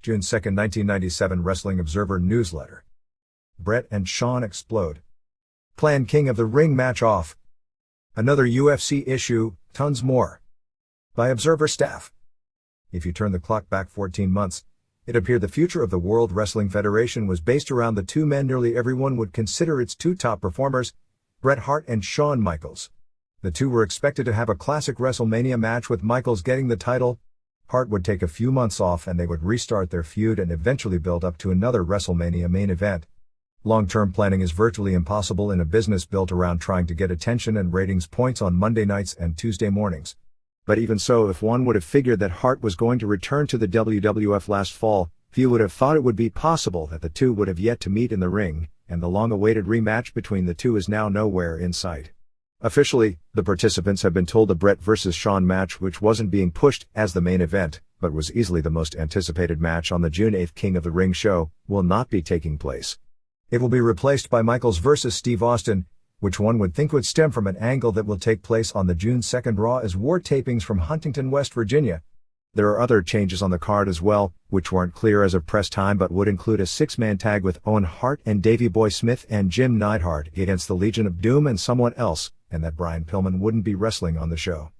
June 2, 1997 Wrestling Observer Newsletter. Bret and Shawn explode. Plan King of the Ring match off. Another UFC issue, tons more. By Observer staff. If you turn the clock back 14 months, it appeared the future of the World Wrestling Federation was based around the two men nearly everyone would consider its two top performers, Bret Hart and Shawn Michaels. The two were expected to have a classic WrestleMania match with Michaels getting the title. Hart would take a few months off and they would restart their feud and eventually build up to another WrestleMania main event. Long-term planning is virtually impossible in a business built around trying to get attention and ratings points on Monday nights and Tuesday mornings. But even so, if one would have figured that Hart was going to return to the WWF last fall, few would have thought it would be possible that the two would have yet to meet in the ring, and the long-awaited rematch between the two is now nowhere in sight. Officially, the participants have been told the Bret vs. Shawn match, which wasn't being pushed as the main event, but was easily the most anticipated match on the June 8 King of the Ring show, will not be taking place. It will be replaced by Michaels vs. Steve Austin, which one would think would stem from an angle that will take place on the June 2 Raw as war tapings from Huntington, West Virginia. There are other changes on the card as well, which weren't clear as of press time but would include a six-man tag with Owen Hart and Davey Boy Smith and Jim Neidhart against the Legion of Doom and someone else, and that Brian Pillman wouldn't be wrestling on the show.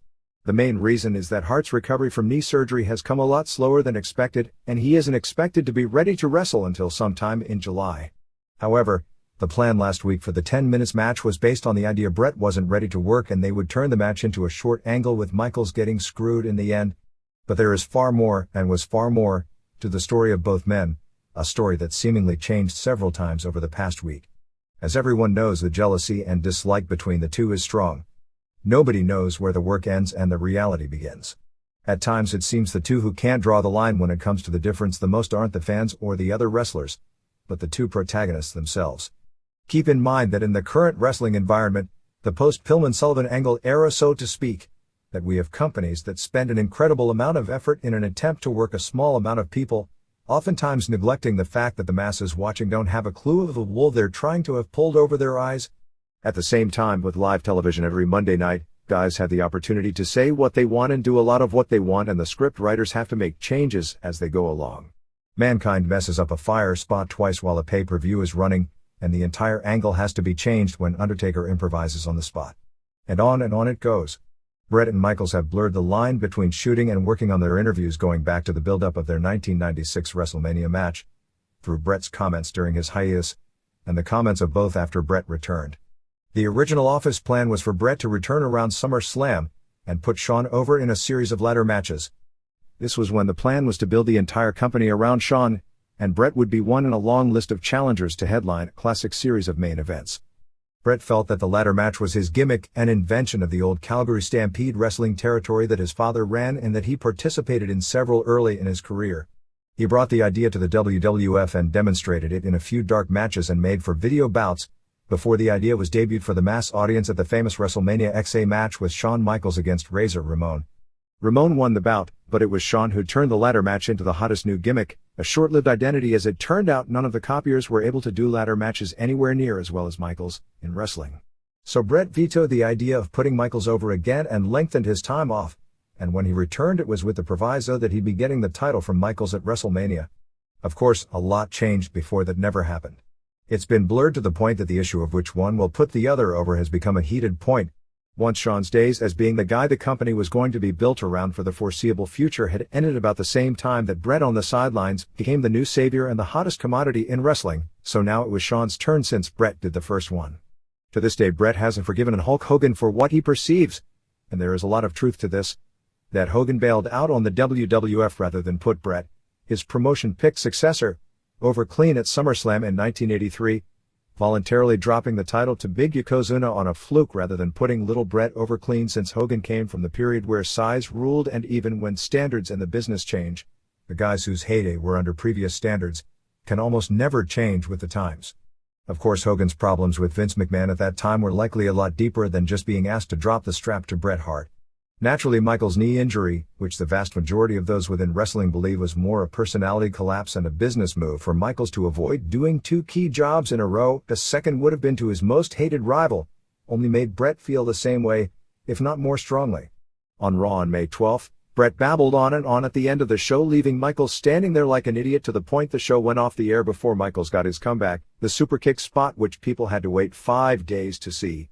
The main reason is that Hart's recovery from knee surgery has come a lot slower than expected, and he isn't expected to be ready to wrestle until sometime in July. However, the plan last week for the 10 minutes match was based on the idea Bret wasn't ready to work and they would turn the match into a short angle with Michaels getting screwed in the end. But there is far more, and was far more, to the story of both men, a story that seemingly changed several times over the past week. As everyone knows, the jealousy and dislike between the two is strong. Nobody knows where the work ends and the reality begins. At times it seems the two who can't draw the line when it comes to the difference the most aren't the fans or the other wrestlers, but the two protagonists themselves. Keep in mind that in the current wrestling environment, the post-Pillman-Sullivan angle era so to speak, that we have companies that spend an incredible amount of effort in an attempt to work a small amount of people, oftentimes neglecting the fact that the masses watching don't have a clue of the wool they're trying to have pulled over their eyes. At the same time, with live television every Monday night, guys have the opportunity to say what they want and do a lot of what they want, and the script writers have to make changes as they go along. Mankind messes up a fire spot twice while a pay-per-view is running, and the entire angle has to be changed when Undertaker improvises on the spot. And on it goes. Bret and Michaels have blurred the line between shooting and working on their interviews going back to the build-up of their 1996 WrestleMania match, through Bret's comments during his hiatus, and the comments of both after Bret returned. The original office plan was for Bret to return around SummerSlam, and put Shawn over in a series of ladder matches. This was when the plan was to build the entire company around Shawn, and Bret would be one in a long list of challengers to headline a classic series of main events. Bret felt that the ladder match was his gimmick, an invention of the old Calgary Stampede wrestling territory that his father ran and that he participated in several early in his career. He brought the idea to the WWF and demonstrated it in a few dark matches and made for video bouts, before the idea was debuted for the mass audience at the famous WrestleMania XA match with Shawn Michaels against Razor Ramon. Ramon won the bout, but it was Shawn who turned the ladder match into the hottest new gimmick, a short-lived identity as it turned out. None of the copiers were able to do ladder matches anywhere near as well as Michaels, in wrestling. So Bret vetoed the idea of putting Michaels over again and lengthened his time off, and when he returned it was with the proviso that he'd be getting the title from Michaels at WrestleMania. Of course, a lot changed before that never happened. It's been blurred to the point that the issue of which one will put the other over has become a heated point. Once Shawn's days as being the guy the company was going to be built around for the foreseeable future had ended about the same time that Bret on the sidelines became the new savior and the hottest commodity in wrestling, so now it was Shawn's turn since Bret did the first one. To this day Bret hasn't forgiven Hulk Hogan for what he perceives, and there is a lot of truth to this, that Hogan bailed out on the WWF rather than put Bret, his promotion-picked successor, over clean at SummerSlam in 1983, voluntarily dropping the title to Big Yokozuna on a fluke rather than putting little Bret over clean, since Hogan came from the period where size ruled, and even when standards in the business change, the guys whose heyday were under previous standards can almost never change with the times. Of course, Hogan's problems with Vince McMahon at that time were likely a lot deeper than just being asked to drop the strap to Bret Hart. Naturally, Michaels' knee injury, which the vast majority of those within wrestling believe was more a personality collapse and a business move for Michaels to avoid doing two key jobs in a row, a second would have been to his most hated rival, only made Bret feel the same way, if not more strongly. On Raw on May 12, Bret babbled on and on at the end of the show, leaving Michaels standing there like an idiot to the point the show went off the air before Michaels got his comeback, the super kick spot which people had to wait 5 days to see.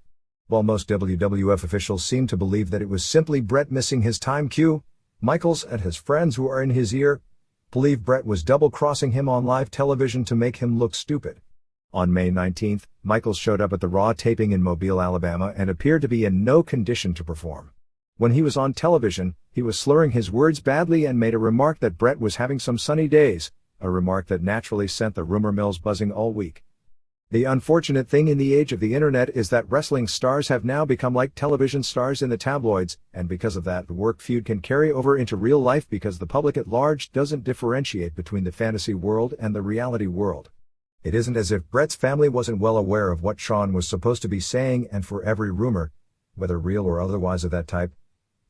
While most WWF officials seemed to believe that it was simply Bret missing his time cue, Michaels and his friends who are in his ear believe Bret was double-crossing him on live television to make him look stupid. On May 19th, Michaels showed up at the Raw taping in Mobile, Alabama and appeared to be in no condition to perform. When he was on television, he was slurring his words badly and made a remark that Bret was having some sunny days, a remark that naturally sent the rumor mills buzzing all week. The unfortunate thing in the age of the internet is that wrestling stars have now become like television stars in the tabloids, and because of that, the work feud can carry over into real life because the public at large doesn't differentiate between the fantasy world and the reality world. It isn't as if Bret's family wasn't well aware of what Shawn was supposed to be saying, and for every rumor, whether real or otherwise of that type,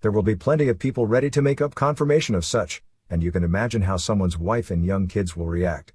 there will be plenty of people ready to make up confirmation of such, and you can imagine how someone's wife and young kids will react.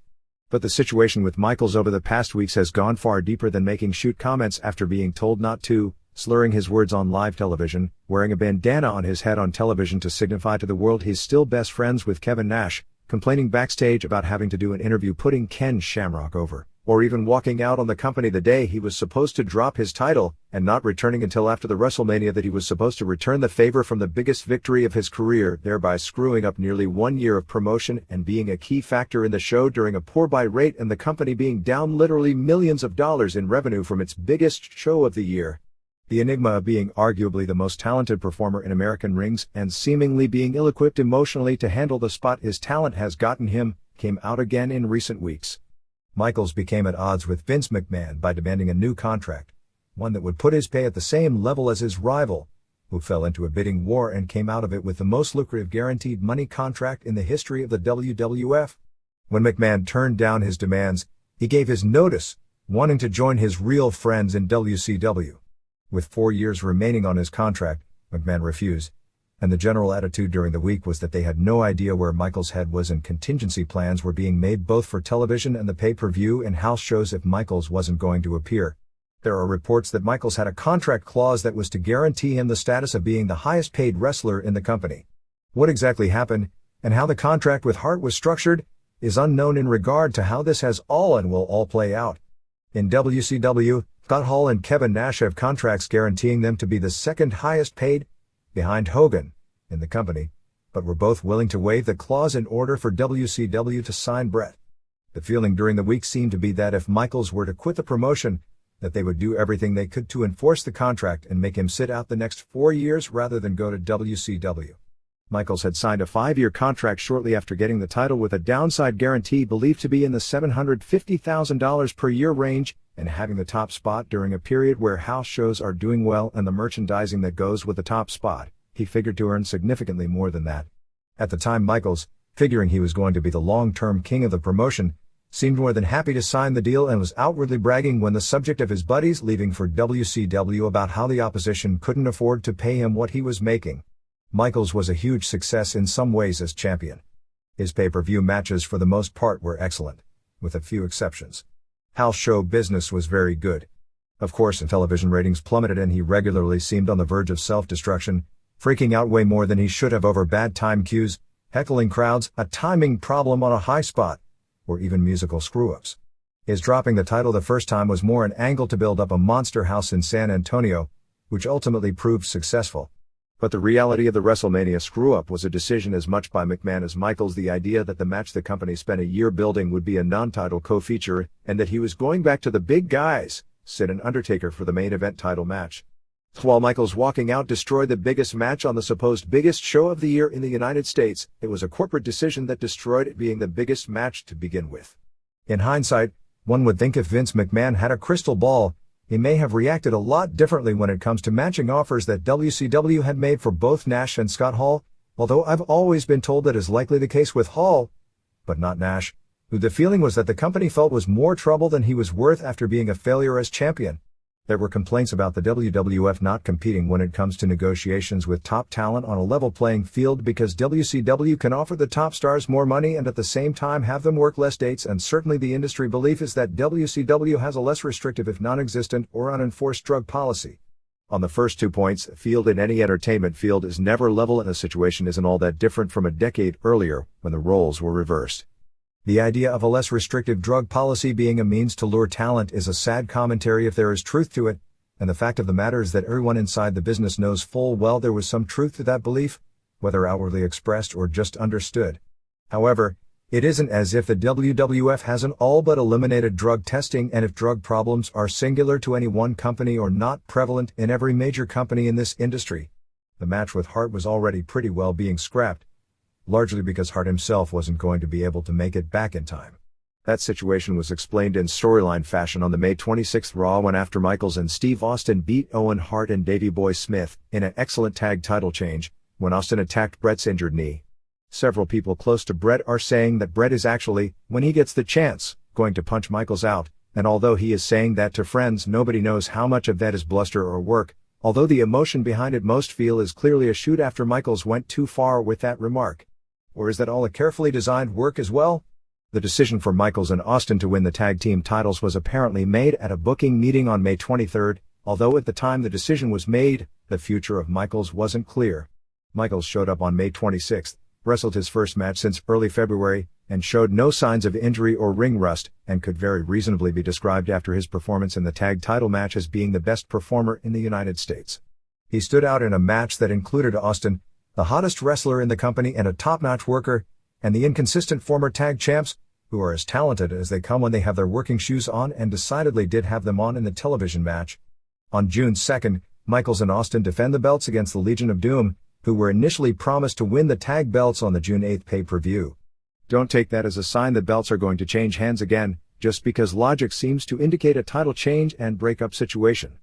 But the situation with Michaels over the past weeks has gone far deeper than making shoot comments after being told not to, slurring his words on live television, wearing a bandana on his head on television to signify to the world he's still best friends with Kevin Nash, complaining backstage about having to do an interview putting Ken Shamrock over, or even walking out on the company the day he was supposed to drop his title, and not returning until after the WrestleMania that he was supposed to return the favor from the biggest victory of his career, thereby screwing up nearly 1 year of promotion and being a key factor in the show during a poor buy rate and the company being down literally millions of dollars in revenue from its biggest show of the year. The enigma of being arguably the most talented performer in American rings and seemingly being ill-equipped emotionally to handle the spot his talent has gotten him, came out again in recent weeks. Michaels became at odds with Vince McMahon by demanding a new contract, one that would put his pay at the same level as his rival, who fell into a bidding war and came out of it with the most lucrative guaranteed money contract in the history of the WWF. When McMahon turned down his demands, he gave his notice, wanting to join his real friends in WCW. With 4 years remaining on his contract, McMahon refused, and the general attitude during the week was that they had no idea where Michaels' head was and contingency plans were being made both for television and the pay-per-view and house shows if Michaels wasn't going to appear. There are reports that Michaels had a contract clause that was to guarantee him the status of being the highest paid wrestler in the company. What exactly happened, and how the contract with Hart was structured, is unknown in regard to how this has all and will all play out. In WCW, Scott Hall and Kevin Nash have contracts guaranteeing them to be the second highest paid, behind Hogan, in the company, but were both willing to waive the clause in order for WCW to sign Bret. The feeling during the week seemed to be that if Michaels were to quit the promotion, that they would do everything they could to enforce the contract and make him sit out the next 4 years rather than go to WCW. Michaels had signed a 5-year contract shortly after getting the title with a downside guarantee believed to be in the $750,000 per year range, and having the top spot during a period where house shows are doing well and the merchandising that goes with the top spot, he figured to earn significantly more than that. At the time, Michaels, figuring he was going to be the long-term king of the promotion, seemed more than happy to sign the deal and was outwardly bragging when the subject of his buddies leaving for WCW about how the opposition couldn't afford to pay him what he was making. Michaels was a huge success in some ways as champion. His pay-per-view matches for the most part were excellent, with a few exceptions. House show business was very good. Of course, television ratings plummeted and he regularly seemed on the verge of self-destruction, freaking out way more than he should have over bad time cues, heckling crowds, a timing problem on a high spot, or even musical screw-ups. His dropping the title the first time was more an angle to build up a monster house in San Antonio, which ultimately proved successful. But the reality of the WrestleMania screw-up was a decision as much by McMahon as Michaels. The idea that the match the company spent a year building would be a non-title co-feature, and that he was going back to the big guys, Sid and Undertaker, for the main event title match. While Michaels walking out destroyed the biggest match on the supposed biggest show of the year in the United States, it was a corporate decision that destroyed it being the biggest match to begin with. In hindsight, one would think if Vince McMahon had a crystal ball, he may have reacted a lot differently when it comes to matching offers that WCW had made for both Nash and Scott Hall, although I've always been told that is likely the case with Hall, but not Nash, who the feeling was that the company felt was more trouble than he was worth after being a failure as champion. There were complaints about the WWF not competing when it comes to negotiations with top talent on a level playing field because WCW can offer the top stars more money and at the same time have them work less dates, and certainly the industry belief is that WCW has a less restrictive if non-existent or unenforced drug policy. On the first 2 points, the field in any entertainment field is never level, and the situation isn't all that different from a decade earlier, when the roles were reversed. The idea of a less restrictive drug policy being a means to lure talent is a sad commentary if there is truth to it, and the fact of the matter is that everyone inside the business knows full well there was some truth to that belief, whether outwardly expressed or just understood. However, it isn't as if the WWF hasn't all but eliminated drug testing, and if drug problems are singular to any one company or not prevalent in every major company in this industry, the match with Hart was already pretty well being scrapped, largely because Hart himself wasn't going to be able to make it back in time. That situation was explained in storyline fashion on the May 26th Raw when after Michaels and Steve Austin beat Owen Hart and Davey Boy Smith in an excellent tag title change, when Austin attacked Bret's injured knee. Several people close to Bret are saying that Bret is actually, when he gets the chance, going to punch Michaels out, and although he is saying that to friends, nobody knows how much of that is bluster or work, although the emotion behind it most feel is clearly a shoot after Michaels went too far with that remark. Or is that all a carefully designed work as well? The decision for Michaels and Austin to win the tag team titles was apparently made at a booking meeting on May 23rd, although at the time the decision was made, the future of Michaels wasn't clear. Michaels showed up on May 26th, wrestled his first match since early February, and showed no signs of injury or ring rust, and could very reasonably be described after his performance in the tag title match as being the best performer in the United States. He stood out in a match that included Austin, the hottest wrestler in the company and a top-notch worker, and the inconsistent former tag champs, who are as talented as they come when they have their working shoes on, and decidedly did have them on in the television match. On June 2nd, Michaels and Austin defend the belts against the Legion of Doom, who were initially promised to win the tag belts on the June 8th pay-per-view. Don't take that as a sign that belts are going to change hands again, just because logic seems to indicate a title change and breakup situation.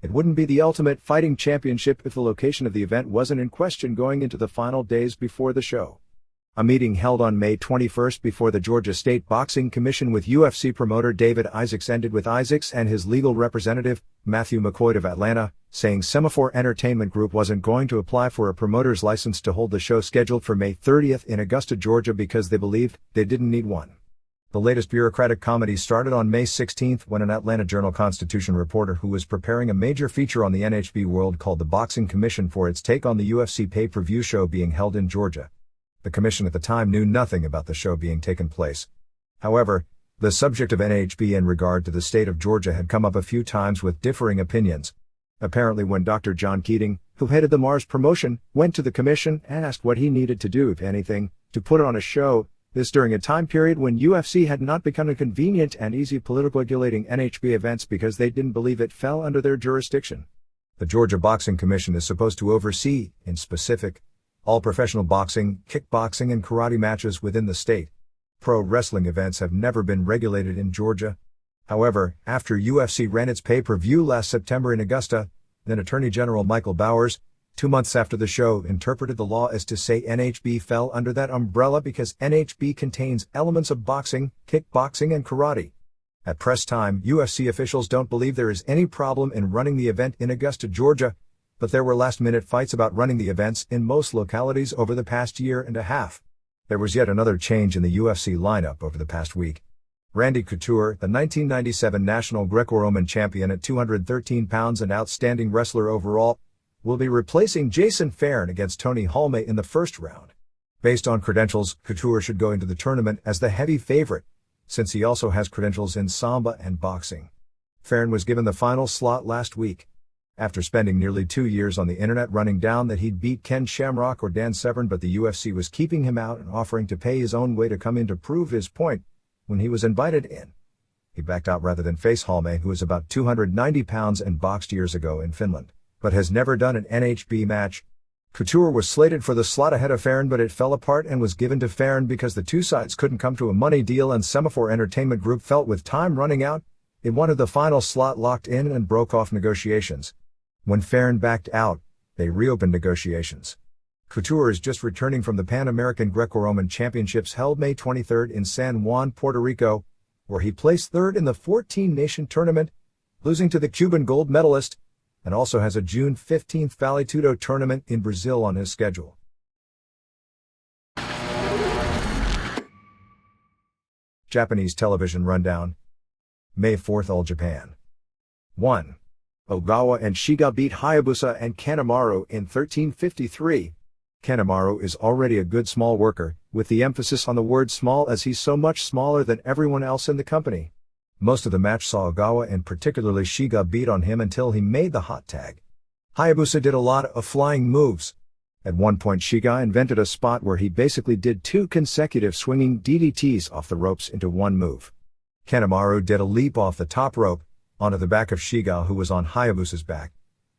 It wouldn't be the Ultimate Fighting Championship if the location of the event wasn't in question going into the final days before the show. A meeting held on May 21st before the Georgia State Boxing Commission with UFC promoter David Isaacs ended with Isaacs and his legal representative, Matthew McCoy of Atlanta, saying Semaphore Entertainment Group wasn't going to apply for a promoter's license to hold the show scheduled for May 30th in Augusta, Georgia because they believed they didn't need one. The latest bureaucratic comedy started on May 16th when an Atlanta Journal-Constitution reporter who was preparing a major feature on the NHB world called the Boxing Commission for its take on the UFC pay-per-view show being held in Georgia. The commission at the time knew nothing about the show being taken place. However, the subject of NHB in regard to the state of Georgia had come up a few times with differing opinions. Apparently when Dr. John Keating, who headed the Mars promotion, went to the commission and asked what he needed to do, if anything, to put on a show, this during a time period when UFC had not become a convenient and easy political regulating NHB events because they didn't believe it fell under their jurisdiction. The Georgia Boxing Commission is supposed to oversee, in specific, all professional boxing, kickboxing and karate matches within the state. Pro wrestling events have never been regulated in Georgia. However, after UFC ran its pay-per-view last September in Augusta, then Attorney General Michael Bowers, 2 months after the show, interpreted the law as to say NHB fell under that umbrella because NHB contains elements of boxing, kickboxing and karate. At press time, UFC officials don't believe there is any problem in running the event in Augusta, Georgia, but there were last-minute fights about running the events in most localities over the past year and a half. There was yet another change in the UFC lineup over the past week. Randy Couture, the 1997 National Greco-Roman champion at 213 pounds and outstanding wrestler overall, will be replacing Jason Farron against Tony Halme in the first round. Based on credentials, Couture should go into the tournament as the heavy favorite, since he also has credentials in Samba and boxing. Farron was given the final slot last week. After spending nearly 2 years on the internet running down that he'd beat Ken Shamrock or Dan Severn, but the UFC was keeping him out and offering to pay his own way to come in to prove his point, when he was invited in, he backed out rather than face Halme, who is about 290 pounds and boxed years ago in Finland, but has never done an NHB match. Couture was slated for the slot ahead of Farron, but it fell apart and was given to Farron because the two sides couldn't come to a money deal, and Semaphore Entertainment Group felt with time running out, it wanted the final slot locked in and broke off negotiations. When Farron backed out, they reopened negotiations. Couture is just returning from the Pan American Greco-Roman Championships held May 23rd in San Juan, Puerto Rico, where he placed third in the 14-nation tournament, losing to the Cuban gold medalist, and also has a June 15th Vale Tudo tournament in Brazil on his schedule. Japanese television rundown. May 4th All Japan. 1. Ogawa and Shiga beat Hayabusa and Kanemaru in 1353. Kanemaru is already a good small worker, with the emphasis on the word small as he's so much smaller than everyone else in the company. Most of the match saw Ogawa and particularly Shiga beat on him until he made the hot tag. Hayabusa did a lot of flying moves. At one point Shiga invented a spot where he basically did 2 consecutive swinging DDTs off the ropes into one move. Kanemaru did a leap off the top rope, onto the back of Shiga who was on Hayabusa's back,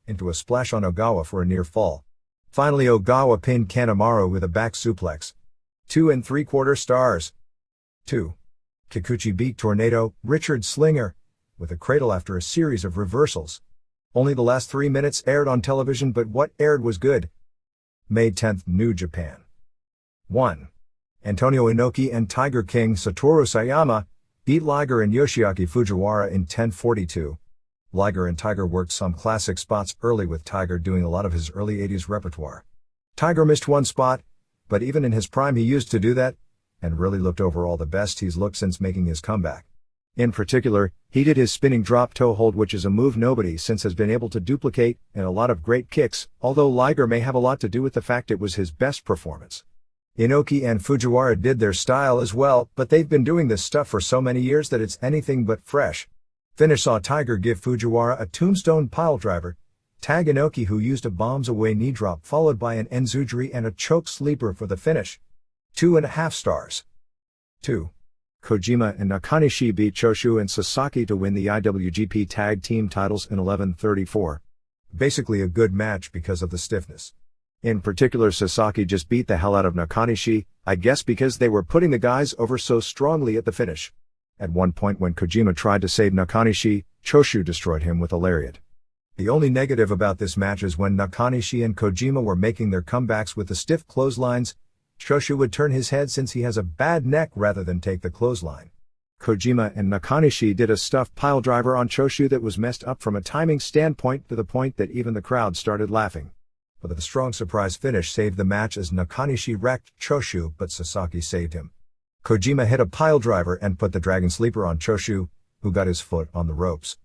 into a splash on Ogawa for a near fall. Finally Ogawa pinned Kanemaru with a back suplex. 2 3/4 stars. 2. Kikuchi beat Tornado Richard Slinger with a cradle after a series of reversals. Only the last 3 minutes aired on television, but what aired was good. May 10th New Japan. 1. Antonio Inoki and Tiger King Satoru Sayama beat Liger and Yoshiaki Fujiwara in 10:42. Liger and Tiger worked some classic spots early, with Tiger doing a lot of his early 80s repertoire. Tiger missed one spot, but even in his prime he used to do that, and really looked overall the best he's looked since making his comeback. In particular, he did his spinning drop toe hold, which is a move nobody since has been able to duplicate, and a lot of great kicks, although Liger may have a lot to do with the fact it was his best performance. Inoki and Fujiwara did their style as well, but they've been doing this stuff for so many years that it's anything but fresh. Finish saw Tiger give Fujiwara a tombstone piledriver, tag Inoki who used a bombs away knee drop followed by an enzujiri and a choke sleeper for the finish. 2.5 stars. 2. Kojima and Nakanishi beat Choshu and Sasaki to win the IWGP Tag Team titles in 11:34. Basically a good match because of the stiffness. In particular, Sasaki just beat the hell out of Nakanishi, I guess because they were putting the guys over so strongly at the finish. At one point when Kojima tried to save Nakanishi, Choshu destroyed him with a lariat. The only negative about this match is when Nakanishi and Kojima were making their comebacks with the stiff clotheslines, Choshu would turn his head since he has a bad neck rather than take the clothesline. Kojima and Nakanishi did a stuffed piledriver on Choshu that was messed up from a timing standpoint to the point that even the crowd started laughing. But the strong surprise finish saved the match as Nakanishi wrecked Choshu, but Sasaki saved him. Kojima hit a piledriver and put the Dragon Sleeper on Choshu, who got his foot on the ropes.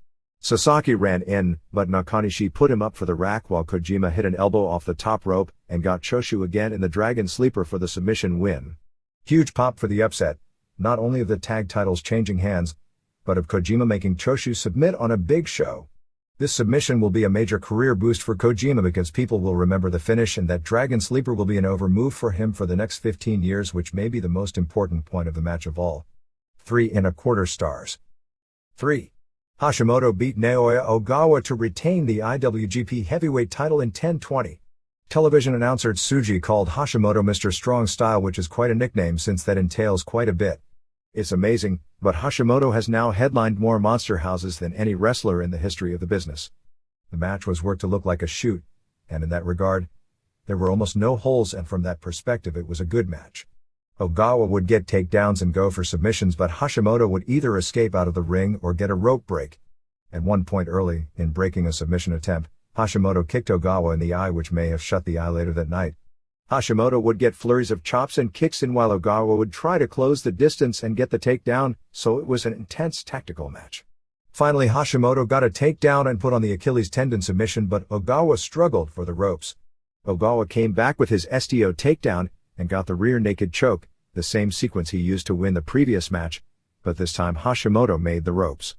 Sasaki ran in, but Nakanishi put him up for the rack while Kojima hit an elbow off the top rope and got Choshu again in the Dragon Sleeper for the submission win. Huge pop for the upset, not only of the tag titles changing hands, but of Kojima making Choshu submit on a big show. This submission will be a major career boost for Kojima because people will remember the finish, and that Dragon Sleeper will be an over move for him for the next 15 years, which may be the most important point of the match of all. 3.25 stars. 3. Hashimoto beat Naoya Ogawa to retain the IWGP Heavyweight title in 10:20. Television announcer Tsuji called Hashimoto Mr. Strong Style, which is quite a nickname since that entails quite a bit. It's amazing, but Hashimoto has now headlined more monster houses than any wrestler in the history of the business. The match was worked to look like a shoot, and in that regard, there were almost no holes, and from that perspective it was a good match. Ogawa would get takedowns and go for submissions, but Hashimoto would either escape out of the ring or get a rope break. At one point early, in breaking a submission attempt, Hashimoto kicked Ogawa in the eye, which may have shut the eye later that night. Hashimoto would get flurries of chops and kicks in while Ogawa would try to close the distance and get the takedown, so it was an intense tactical match. Finally Hashimoto got a takedown and put on the Achilles tendon submission, but Ogawa struggled for the ropes. Ogawa came back with his STO takedown and got the rear naked choke, the same sequence he used to win the previous match, but this time Hashimoto made the ropes.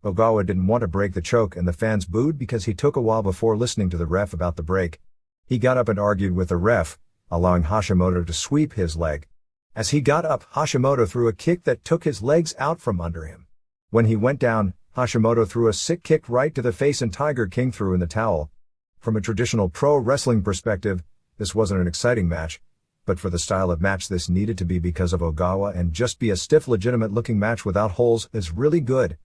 Ogawa didn't want to break the choke and the fans booed because he took a while before listening to the ref about the break. He got up and argued with the ref, allowing Hashimoto to sweep his leg. As he got up, Hashimoto threw a kick that took his legs out from under him. When he went down, Hashimoto threw a sick kick right to the face and Tiger King threw in the towel. From a traditional pro wrestling perspective, this wasn't an exciting match, but for the style of match this needed to be because of Ogawa, and just be a stiff legitimate looking match without holes is really good.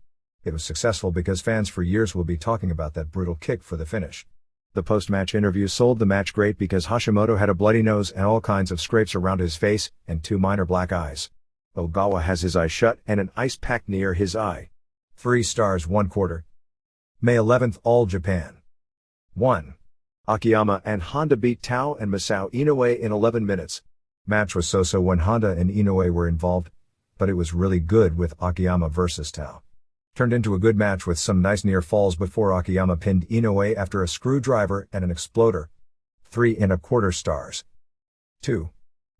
It was successful because fans for years will be talking about that brutal kick for the finish. The post-match interview sold the match great because Hashimoto had a bloody nose and all kinds of scrapes around his face and 2 minor black eyes. Ogawa has his eye shut and an ice pack near his eye. 3 stars 1/4. May 11th All Japan. 1. Akiyama and Honda beat Tao and Masao Inoue in 11 minutes. Match was so-so when Honda and Inoue were involved, but it was really good with Akiyama versus Tao. Turned into a good match with some nice near falls before Akiyama pinned Inoue after a screwdriver and an exploder. 3.25 stars. 2.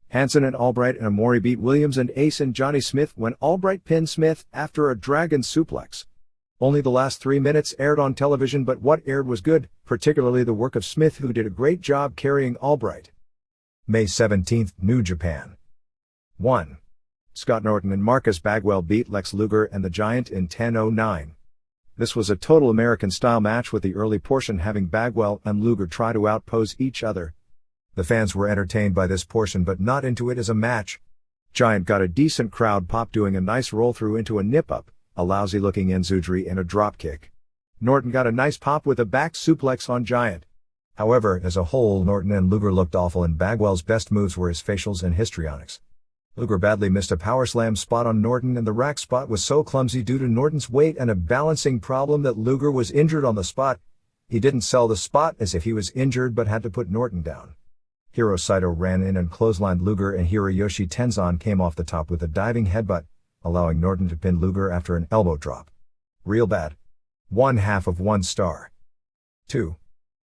Hansen and Albright and Amori beat Williams and Ace and Johnny Smith when Albright pinned Smith after a dragon suplex. Only the last 3 minutes aired on television, but what aired was good, particularly the work of Smith, who did a great job carrying Albright. May 17th, New Japan. 1. Scott Norton and Marcus Bagwell beat Lex Luger and the Giant in 10:09. This was a total American-style match, with the early portion having Bagwell and Luger try to outpose each other. The fans were entertained by this portion but not into it as a match. Giant got a decent crowd pop doing a nice roll-through into a nip-up, a lousy-looking enzujiri and a dropkick. Norton got a nice pop with a back suplex on Giant. However, as a whole, Norton and Luger looked awful, and Bagwell's best moves were his facials and histrionics. Luger badly missed a power slam spot on Norton, and the rack spot was so clumsy due to Norton's weight and a balancing problem that Luger was injured on the spot. He didn't sell the spot as if he was injured but had to put Norton down. Hiro Saito ran in and clotheslined Luger, and Hiroyoshi Tenzan came off the top with a diving headbutt, allowing Norton to pin Luger after an elbow drop. Real bad. 1/2 star. 2.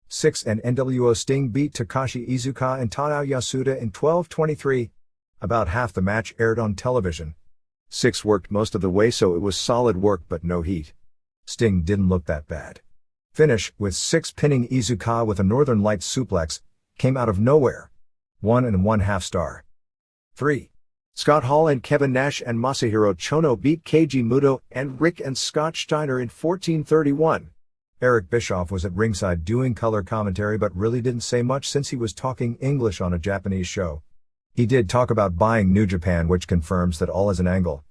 6 and NWO Sting beat Takashi Iizuka and Tadao Yasuda in 12:23. About half the match aired on television. 6 worked most of the way, so it was solid work but no heat. Sting didn't look that bad. Finish, with 6 pinning Iizuka with a Northern Lights suplex, came out of nowhere. 1.5 star. 3. Scott Hall and Kevin Nash and Masahiro Chono beat Keiji Muto and Rick and Scott Steiner in 14:31. Eric Bischoff was at ringside doing color commentary but really didn't say much since he was talking English on a Japanese show. He did talk about buying New Japan, which confirms that all is an angle.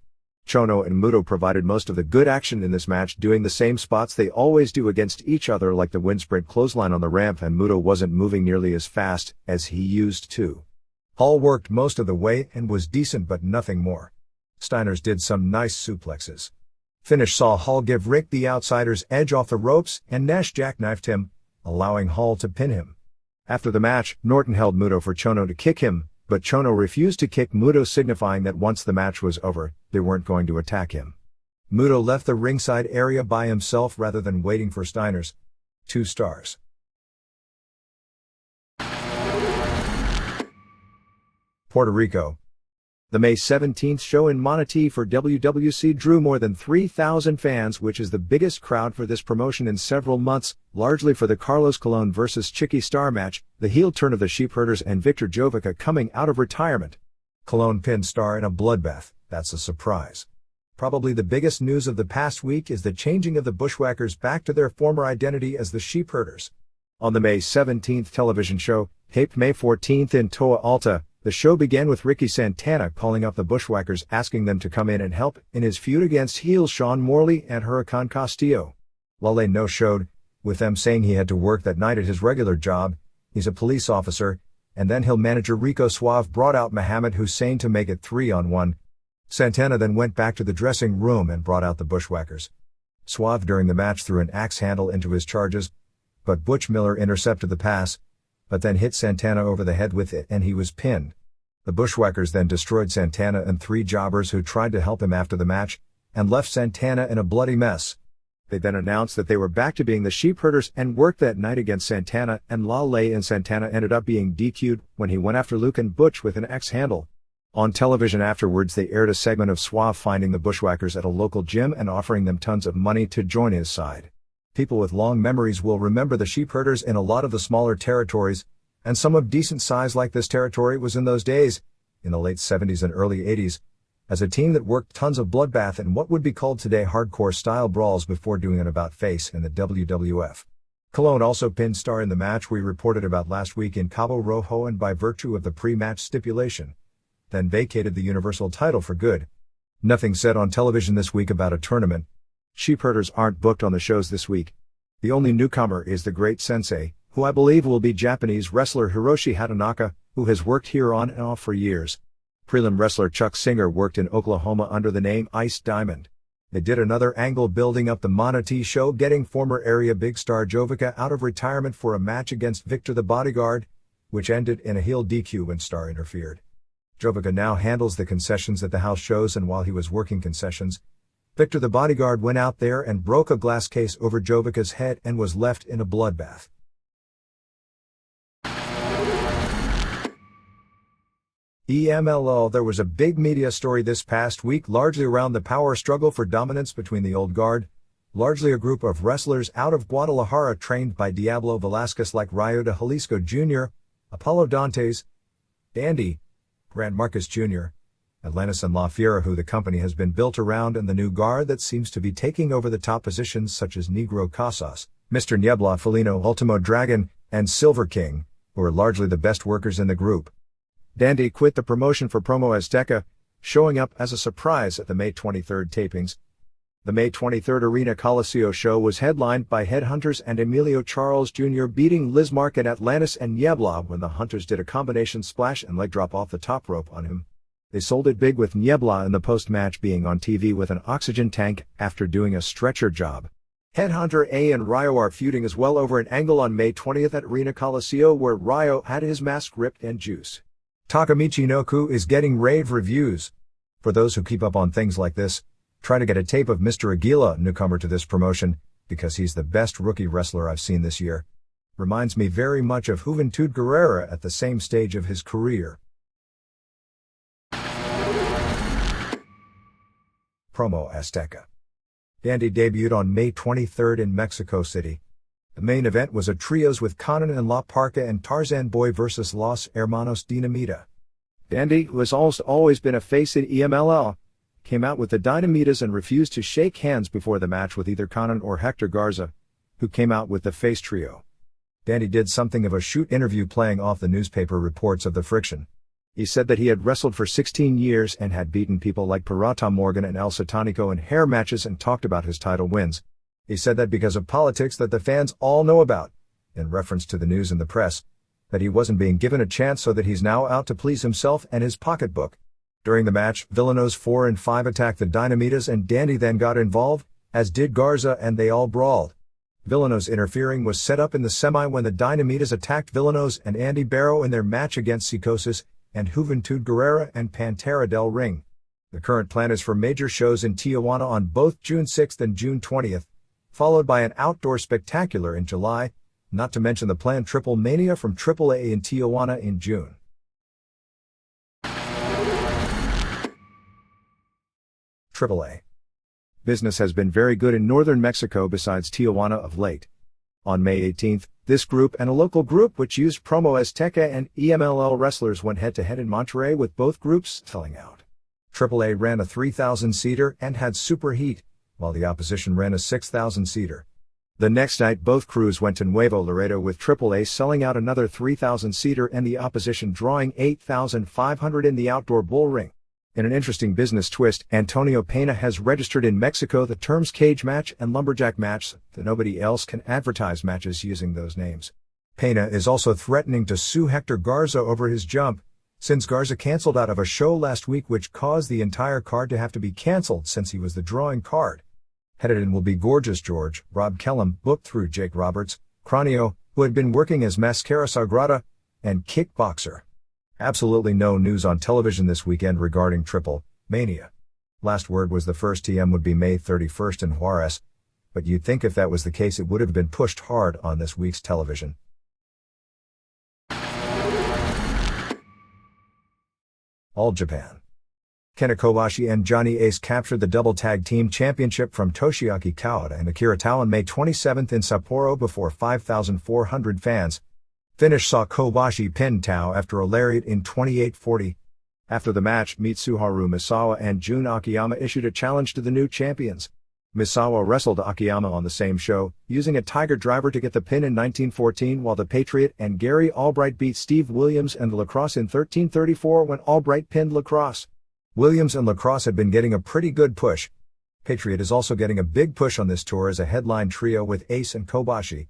Chono and Muto provided most of the good action in this match, doing the same spots they always do against each other, like the wind spread clothesline on the ramp, and Muto wasn't moving nearly as fast as he used to. Hall worked most of the way and was decent but nothing more. Steiners did some nice suplexes. Finish saw Hall give Rick the outsider's edge off the ropes, and Nash jackknifed him, allowing Hall to pin him. After the match, Norton held Muto for Chono to kick him, but Chono refused to kick Muto, signifying that once the match was over, they weren't going to attack him. Muto left the ringside area by himself rather than waiting for Steiners. 2 stars. Puerto Rico. The May 17th show in Manatee for WWC drew more than 3,000 fans, which is the biggest crowd for this promotion in several months, largely for the Carlos Colon vs. Chicky Star match, the heel turn of the Sheepherders, and Victor Jovica coming out of retirement. Colon pinned Star in a bloodbath. That's a surprise. Probably the biggest news of the past week is the changing of the Bushwhackers back to their former identity as the Sheepherders. On the May 17th television show, taped May 14th in Toa Alta, the show began with Ricky Santana calling up the Bushwhackers, asking them to come in and help in his feud against heel Sean Morley and Huracan Castillo. Lale no-showed, with them saying he had to work that night at his regular job. He's a police officer, and then Hill manager Rico Suave brought out Muhammad Hussein to make it 3-on-1. Santana then went back to the dressing room and brought out the Bushwhackers. Suave during the match threw an axe handle into his charges, but Butch Miller intercepted the pass, but then hit Santana over the head with it and he was pinned. The Bushwhackers then destroyed Santana and 3 jobbers who tried to help him after the match, and left Santana in a bloody mess. They then announced that they were back to being the Sheepherders and worked that night against Santana, and Lale, and Santana ended up being DQ'd when he went after Luke and Butch with an X handle. On television afterwards, they aired a segment of Suave finding the Bushwhackers at a local gym and offering them tons of money to join his side. People with long memories will remember the Sheepherders in a lot of the smaller territories, and some of decent size like this territory was in those days, in the late 70s and early 80s, as a team that worked tons of bloodbath and what would be called today hardcore style brawls before doing an about face in the WWF. Colon also pinned Star in the match we reported about last week in Cabo Rojo, and by virtue of the pre-match stipulation, then vacated the Universal title for good. Nothing said on television this week about a tournament. Sheepherders aren't booked on the shows this week. The only newcomer is the Great Sensei, who I believe will be Japanese wrestler Hiroshi Hatanaka, who has worked here on and off for years. Prelim wrestler Chuck Singer worked in Oklahoma under the name Ice Diamond. They did another angle building up the Manatee show, getting former area big star Jovica out of retirement for a match against Victor the Bodyguard, which ended in a heel DQ when Star interfered. Jovica now handles the concessions at the house shows, and while he was working concessions, Victor the bodyguard went out there and broke a glass case over Jovica's head and was left in a bloodbath. EMLL. There was a big media story this past week largely around the power struggle for dominance between the old guard, largely a group of wrestlers out of Guadalajara trained by Diablo Velasquez like Rayo de Jalisco Jr., Apollo Dantes, Dandy, Grant Marcus Jr., Atlantis and La Fiera, who the company has been built around, and the new guard that seems to be taking over the top positions such as Negro Casas, Mr. Niebla, Felino, Ultimo Dragon, and Silver King, who are largely the best workers in the group. Dandy quit the promotion for Promo Azteca, showing up as a surprise at the May 23rd tapings. The May 23rd Arena Coliseo show was headlined by Headhunters and Emilio Charles Jr. beating Lismark and Atlantis and Niebla when the Hunters did a combination splash and leg drop off the top rope on him. They sold it big with Niebla in the post-match being on TV with an oxygen tank after doing a stretcher job. Headhunter A and Rayo are feuding as well over an angle on May 20th at Arena Coliseo where Rayo had his mask ripped and juice. Takamichi Noku is getting rave reviews. For those who keep up on things like this, try to get a tape of Mr. Aguila, newcomer to this promotion, because he's the best rookie wrestler I've seen this year. Reminds me very much of Juventud Guerrera at the same stage of his career. Promo Azteca. Dandy debuted on May 23rd in Mexico City. The main event was a trios with Conan and La Parca and Tarzan Boy vs. Los Hermanos Dinamita. Dandy, who has always been a face in EMLL, came out with the Dynamitas and refused to shake hands before the match with either Conan or Hector Garza, who came out with the face trio. Dandy did something of a shoot interview playing off the newspaper reports of the friction. He said that he had wrestled for 16 years and had beaten people like Pirata Morgan and El Satanico in hair matches and talked about his title wins. He said that because of politics that the fans all know about, in reference to the news in the press, that he wasn't being given a chance, so that he's now out to please himself and his pocketbook. During the match, Villanos 4 and 5 attacked the Dynamitas and Dandy then got involved, as did Garza, and they all brawled. Villanos interfering was set up in the semi when the Dynamitas attacked Villanos and Andy Barrow in their match against Psicosis and Juventud Guerrera and Pantera del Ring. The current plan is for major shows in Tijuana on both June 6th and June 20th, followed by an outdoor spectacular in July, not to mention the planned Triple Mania from AAA in Tijuana in June. AAA. Business has been very good in northern Mexico besides Tijuana of late. On May 18th, this group and a local group which used Promo Azteca and EMLL wrestlers went head-to-head in Monterrey, with both groups selling out. AAA ran a 3,000-seater and had super heat, while the opposition ran a 6,000-seater. The next night both crews went to Nuevo Laredo, with AAA selling out another 3,000-seater and the opposition drawing 8,500 in the outdoor bull ring. In an interesting business twist, Antonio Pena has registered in Mexico the terms cage match and lumberjack match, so that nobody else can advertise matches using those names. Pena is also threatening to sue Hector Garza over his jump, since Garza canceled out of a show last week, which caused the entire card to have to be canceled since he was the drawing card. Headed in will be Gorgeous George, Rob Kellum, booked through Jake Roberts, Cranio, who had been working as Mascara Sagrada, and Kickboxer. Absolutely no news on television this weekend regarding Triple Mania. Last word was the first TM would be May 31st in Juarez, but you'd think if that was the case it would have been pushed hard on this week's television. All Japan. Kenta Kobashi and Johnny Ace captured the double tag team championship from Toshiaki Kawada and Akira Tao on May 27th in Sapporo before 5,400 fans. Finish saw Kobashi pin Tao after a lariat in 28:40. After the match, Mitsuharu Misawa and Jun Akiyama issued a challenge to the new champions. Misawa wrestled Akiyama on the same show, using a Tiger Driver to get the pin in 1914, while the Patriot and Gary Albright beat Steve Williams and Lacrosse in 13:34 when Albright pinned Lacrosse. Williams and Lacrosse had been getting a pretty good push. Patriot is also getting a big push on this tour as a headline trio with Ace and Kobashi.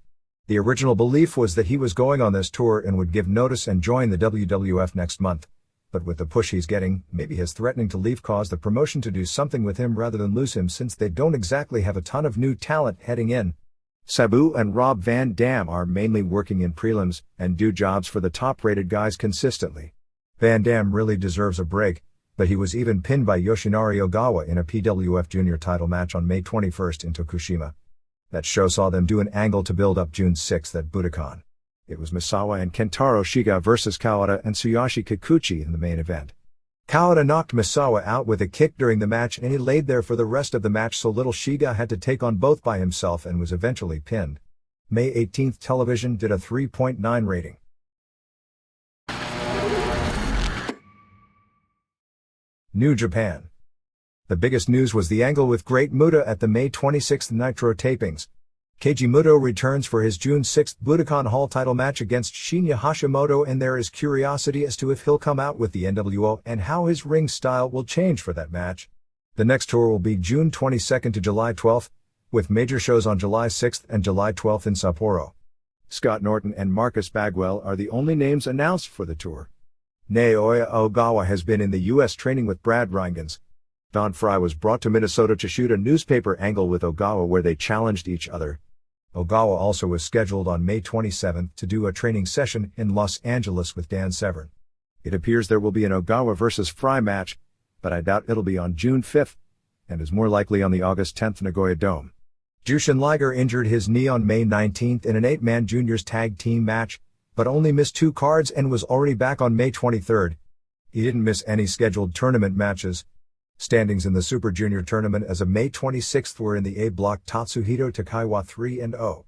The original belief was that he was going on this tour and would give notice and join the WWF next month. But with the push he's getting, maybe his threatening to leave caused the promotion to do something with him rather than lose him, since they don't exactly have a ton of new talent heading in. Sabu and Rob Van Dam are mainly working in prelims and do jobs for the top-rated guys consistently. Van Dam really deserves a break, but he was even pinned by Yoshinari Ogawa in a PWF Junior title match on May 21st in Tokushima. That show saw them do an angle to build up June 6th at Budokan. It was Misawa and Kentaro Shiga versus Kawada and Tsuyoshi Kikuchi in the main event. Kawada knocked Misawa out with a kick during the match and he laid there for the rest of the match, so little Shiga had to take on both by himself and was eventually pinned. May 18th television did a 3.9 rating. New Japan. The biggest news was the angle with Great Muta at the May 26th Nitro tapings. Keiji Muto returns for his June 6th Budokan Hall title match against Shinya Hashimoto, and there is curiosity as to if he'll come out with the NWO and how his ring style will change for that match. The next tour will be June 22nd to July 12th, with major shows on July 6th and July 12th in Sapporo. Scott Norton and Marcus Bagwell are the only names announced for the tour. Naoya Ogawa has been in the U.S. training with Brad Rheingans. Don Frye was brought to Minnesota to shoot a newspaper angle with Ogawa where they challenged each other. Ogawa also was scheduled on May 27th to do a training session in Los Angeles with Dan Severn. It appears there will be an Ogawa vs. Frye match, but I doubt it'll be on June 5th, and is more likely on the August 10th Nagoya Dome. Jushin Liger injured his knee on May 19th in an 8-man juniors tag team match, but only missed 2 cards and was already back on May 23rd. He didn't miss any scheduled tournament matches. Standings in the Super Junior tournament as of May 26th were in the A block: Tatsuhito Takaiwa 3-0,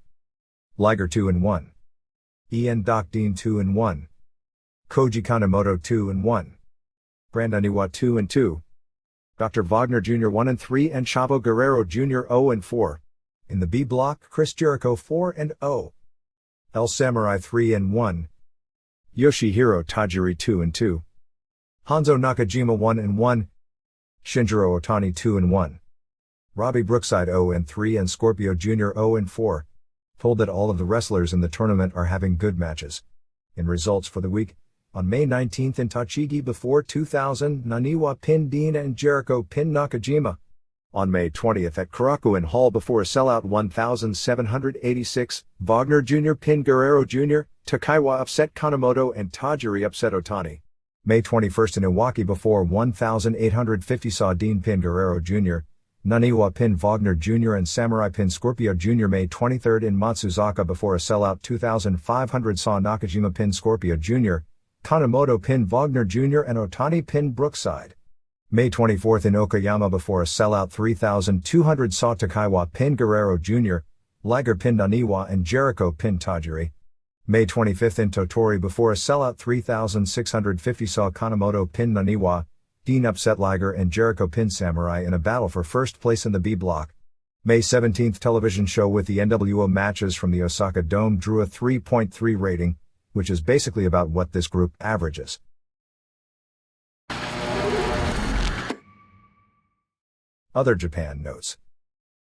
Liger 2-1, Ian Doc Dean 2-1, Koji Kanemoto 2-1, Brandon Iwa 2-2, Dr. Wagner Jr. 1-3 and Chavo Guerrero Jr. 0-4. In the B block, Chris Jericho 4-0, El Samurai 3-1, Yoshihiro Tajiri 2-2, Hanzo Nakajima 1-1, Shinjiro Otani 2-1, Robbie Brookside 0-3 and Scorpio Jr. 0-4. Told that all of the wrestlers in the tournament are having good matches. In results for the week, on May 19th in Tochigi before 2000, Naniwa pinned Dean and Jericho pinned Nakajima. On May 20th at Korakuen Hall before a sellout 1,786, Wagner Jr. pinned Guerrero Jr., Takaiwa upset Kanemoto and Tajiri upset Otani. May 21st in Iwaki before 1,850 saw Dean pin Guerrero Jr., Naniwa pin Wagner Jr. and Samurai pin Scorpio Jr. May 23rd in Matsuzaka before a sellout 2,500 saw Nakajima pin Scorpio Jr., Kanemoto pin Wagner Jr. and Otani pin Brookside. May 24th in Okayama before a sellout 3,200 saw Takaiwa pin Guerrero Jr., Liger pinned Naniwa and Jericho pinned Tajiri. May 25th in Tottori before a sellout 3,650 saw Kanemoto pin Naniwa, Dean upset Liger and Jericho pinned Samurai in a battle for first place in the B block. May 17th television show with the NWO matches from the Osaka Dome drew a 3.3 rating, which is basically about what this group averages. Other Japan notes.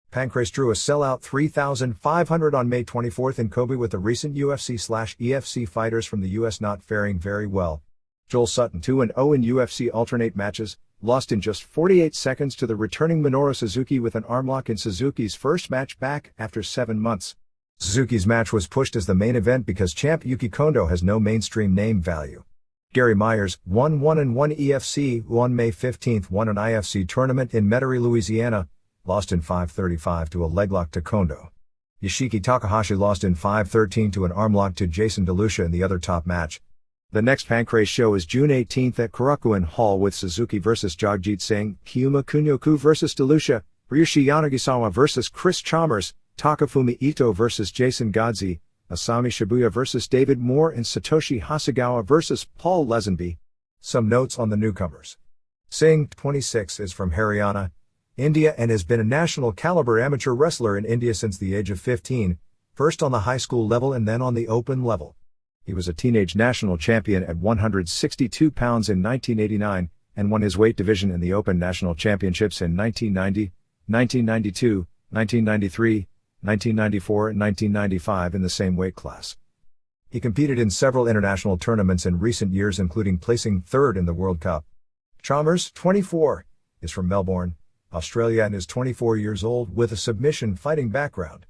Pancrase drew a sellout 3,500 on May 24th in Kobe with the recent UFC/EFC fighters from the US not faring very well. Joel Sutton 2-0 in UFC alternate matches, lost in just 48 seconds to the returning Minoru Suzuki with an armlock in Suzuki's first match back after 7 months. Suzuki's match was pushed as the main event because champ Yuki Kondo has no mainstream name value. Gary Myers, 1-1 EFC, who on May 15th won an IFC tournament in Metairie, Louisiana, lost in 5:35 to a leglock to Kondo. Yoshiki Takahashi lost in 5:13 to an armlock to Jason DeLucia in the other top match. The next Pancrase show is June 18th at Korakuen Hall with Suzuki vs. Jagjit Singh, Kyuma Kunyoku vs. DeLucia, Ryushi Yanagisawa vs. Chris Chalmers, Takafumi Ito vs. Jason Godzi, Asami Shibuya vs. David Moore and Satoshi Hasegawa vs. Paul Lesenby. Some notes on the newcomers. Singh, 26, is from Haryana, India and has been a national caliber amateur wrestler in India since the age of 15, first on the high school level and then on the open level. He was a teenage national champion at 162 pounds in 1989, and won his weight division in the Open National Championships in 1990, 1992, 1993, 1994 and 1995 in the same weight class. He competed in several international tournaments in recent years, including placing third in the World Cup. Chalmers, 24, is from Melbourne, Australia and is 24 years old with a submission fighting background.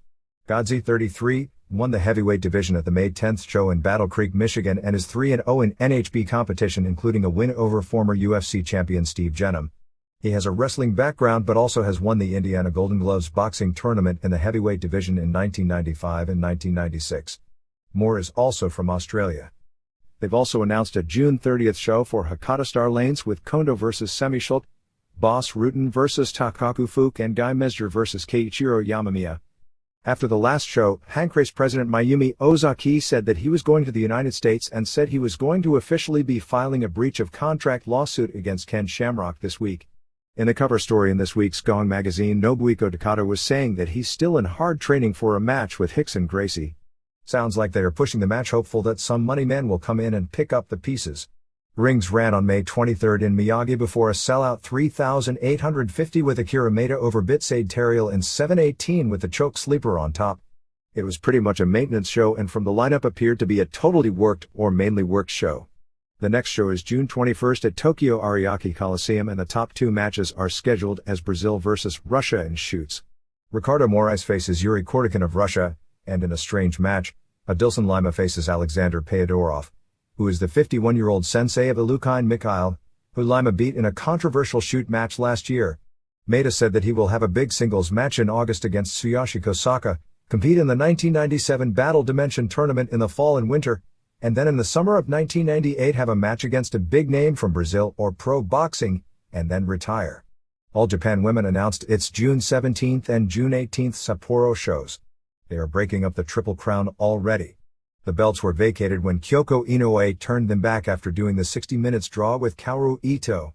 Godzi, 33, won the heavyweight division at the May 10th show in Battle Creek, Michigan and is 3-0 in NHB competition, including a win over former UFC champion Steve Jenham. He has a wrestling background but also has won the Indiana Golden Gloves boxing tournament in the heavyweight division in 1995 and 1996. Moore is also from Australia. They've also announced a June 30th show for Hakata Star Lanes with Kondo vs. Semi Schultz, Boss Rutan vs. Takaku Fuke and Guy Mesger vs. Keiichiro Yamamiya. After the last show, Hank Race president Mayumi Ozaki said that he was going to the United States and said he was going to officially be filing a breach of contract lawsuit against Ken Shamrock this week. In the cover story in this week's Gong magazine, Nobuhiko Takada was saying that he's still in hard training for a match with Rickson Gracie. Sounds like they are pushing the match, hopeful that some money men will come in and pick up the pieces. Rings ran on May 23 in Miyagi before a sellout 3,850 with Akira Maeda over Bitsade Terriel in 7:18 with the choke sleeper on top. It was pretty much a maintenance show and from the lineup appeared to be a totally worked or mainly worked show. The next show is June 21st at Tokyo Ariake Coliseum and the top two matches are scheduled as Brazil vs. Russia in shoots. Ricardo Moraes faces Yuri Kordikin of Russia, and in a strange match, Adilson Lima faces Alexander Pyodorov, who is the 51-year-old sensei of Ilukhin Mikhail, who Lima beat in a controversial shoot match last year. Maeda said that he will have a big singles match in August against Tsuyoshi Kosaka, compete in the 1997 Battle Dimension tournament in the fall and winter, and then in the summer of 1998 have a match against a big name from Brazil or pro boxing, and then retire. All Japan Women announced its June 17th and June 18th Sapporo shows. They are breaking up the Triple Crown already. The belts were vacated when Kyoko Inoue turned them back after doing the 60 minutes draw with Kaoru Ito.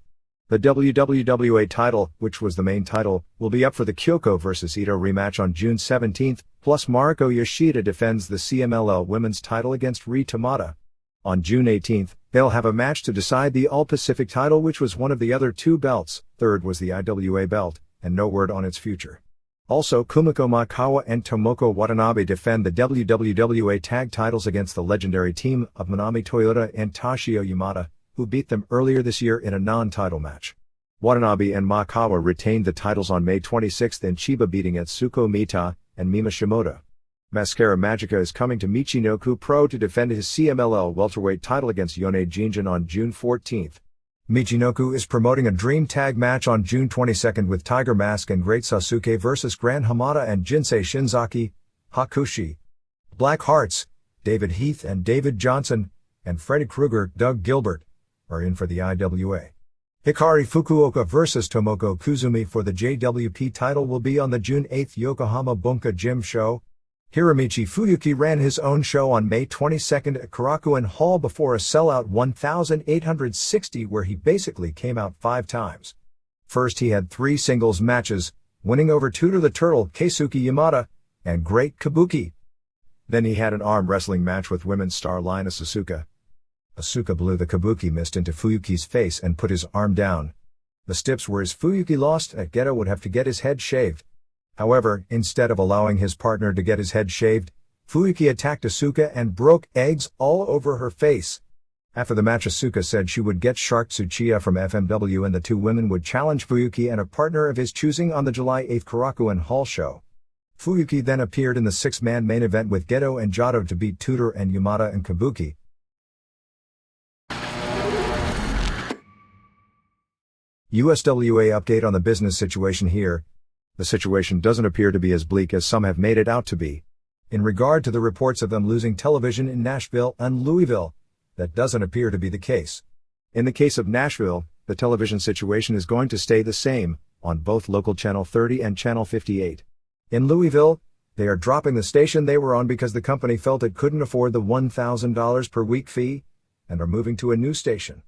The WWA title, which was the main title, will be up for the Kyoko vs. Ito rematch on June 17th, plus Mariko Yoshida defends the CMLL women's title against Ri Tamada. On June 18th, they'll have a match to decide the All-Pacific title, which was one of the other two belts. Third was the IWA belt, and no word on its future. Also, Kumiko Makawa and Tomoko Watanabe defend the WWA tag titles against the legendary team of Manami Toyota and Toshio Yamada, who beat them earlier this year in a non-title match. Watanabe and Makawa retained the titles on May 26th in Chiba, beating Atsuko Mita and Mima Shimoda. Mascara Magica is coming to Michinoku Pro to defend his CMLL welterweight title against Yone Jinjin on June 14th. Michinoku is promoting a dream tag match on June 22nd with Tiger Mask and Great Sasuke vs. Gran Hamada and Jinsei Shinzaki, Hakushi. Black Hearts, David Heath and David Johnson, and Freddy Krueger, Doug Gilbert, are in for the IWA. Hikari Fukuoka vs. Tomoko Kuzumi for the JWP title will be on the June 8th Yokohama Bunka Gym show. Hiromichi Fuyuki ran his own show on May 22nd at Korakuen Hall before a sellout 1,860 where he basically came out 5 times. First he had 3 singles matches, winning over Tudor the Turtle, Keisuke Yamada, and Great Kabuki. Then he had an arm wrestling match with women's star Lina Asuka. Asuka blew the Kabuki mist into Fuyuki's face and put his arm down. The stips were as Fuyuki lost at Geto would have to get his head shaved. However, instead of allowing his partner to get his head shaved, Fuyuki attacked Asuka and broke eggs all over her face. After the match, Asuka said she would get Shark Tsuchiya from FMW and the two women would challenge Fuyuki and a partner of his choosing on the July 8th Korakuen Hall show. Fuyuki then appeared in the 6-man main event with Geto and Jado to beat Tudor and Yamada and Kabuki. USWA update on the business situation here. The situation doesn't appear to be as bleak as some have made it out to be. In regard to the reports of them losing television in Nashville and Louisville, that doesn't appear to be the case. In the case of Nashville, the television situation is going to stay the same, on both local Channel 30 and Channel 58. In Louisville, they are dropping the station they were on because the company felt it couldn't afford the $1,000 per week fee, and are moving to a new station.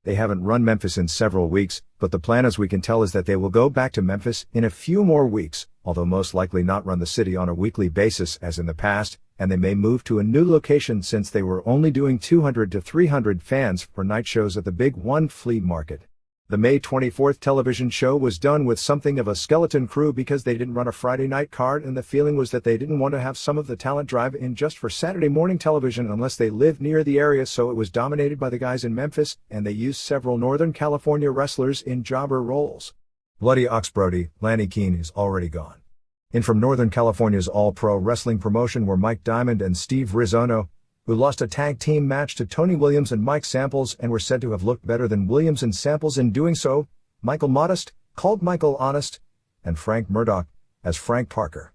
They haven't run Memphis in several weeks, but the plan as we can tell is that they will go back to Memphis in a few more weeks, although most likely not run the city on a weekly basis as in the past, and they may move to a new location since they were only doing 200 to 300 fans for night shows at the Big One Flea Market. The May 24th television show was done with something of a skeleton crew because they didn't run a Friday night card, and the feeling was that they didn't want to have some of the talent drive in just for Saturday morning television unless they lived near the area, so it was dominated by the guys in Memphis, and they used several Northern California wrestlers in jobber roles. Bloody Ox Brody, Lanny Keene is already gone. In from Northern California's all-pro wrestling promotion were Mike Diamond and Steve Rizzono, who lost a tag team match to Tony Williams and Mike Samples and were said to have looked better than Williams and Samples in doing so, Michael Modest, called Michael Honest, and Frank Murdoch, as Frank Parker.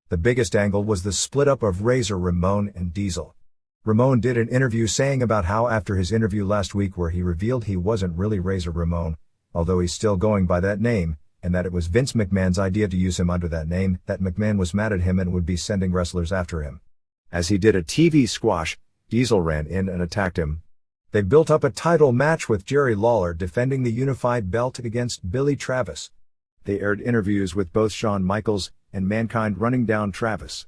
The biggest angle was the split-up of Razor Ramon and Diesel. Ramon did an interview saying about how after his interview last week where he revealed he wasn't really Razor Ramon, although he's still going by that name, and that it was Vince McMahon's idea to use him under that name, that McMahon was mad at him and would be sending wrestlers after him. As he did a TV squash, Diesel ran in and attacked him. They built up a title match with Jerry Lawler defending the unified belt against Billy Travis. They aired interviews with both Shawn Michaels and Mankind running down Travis.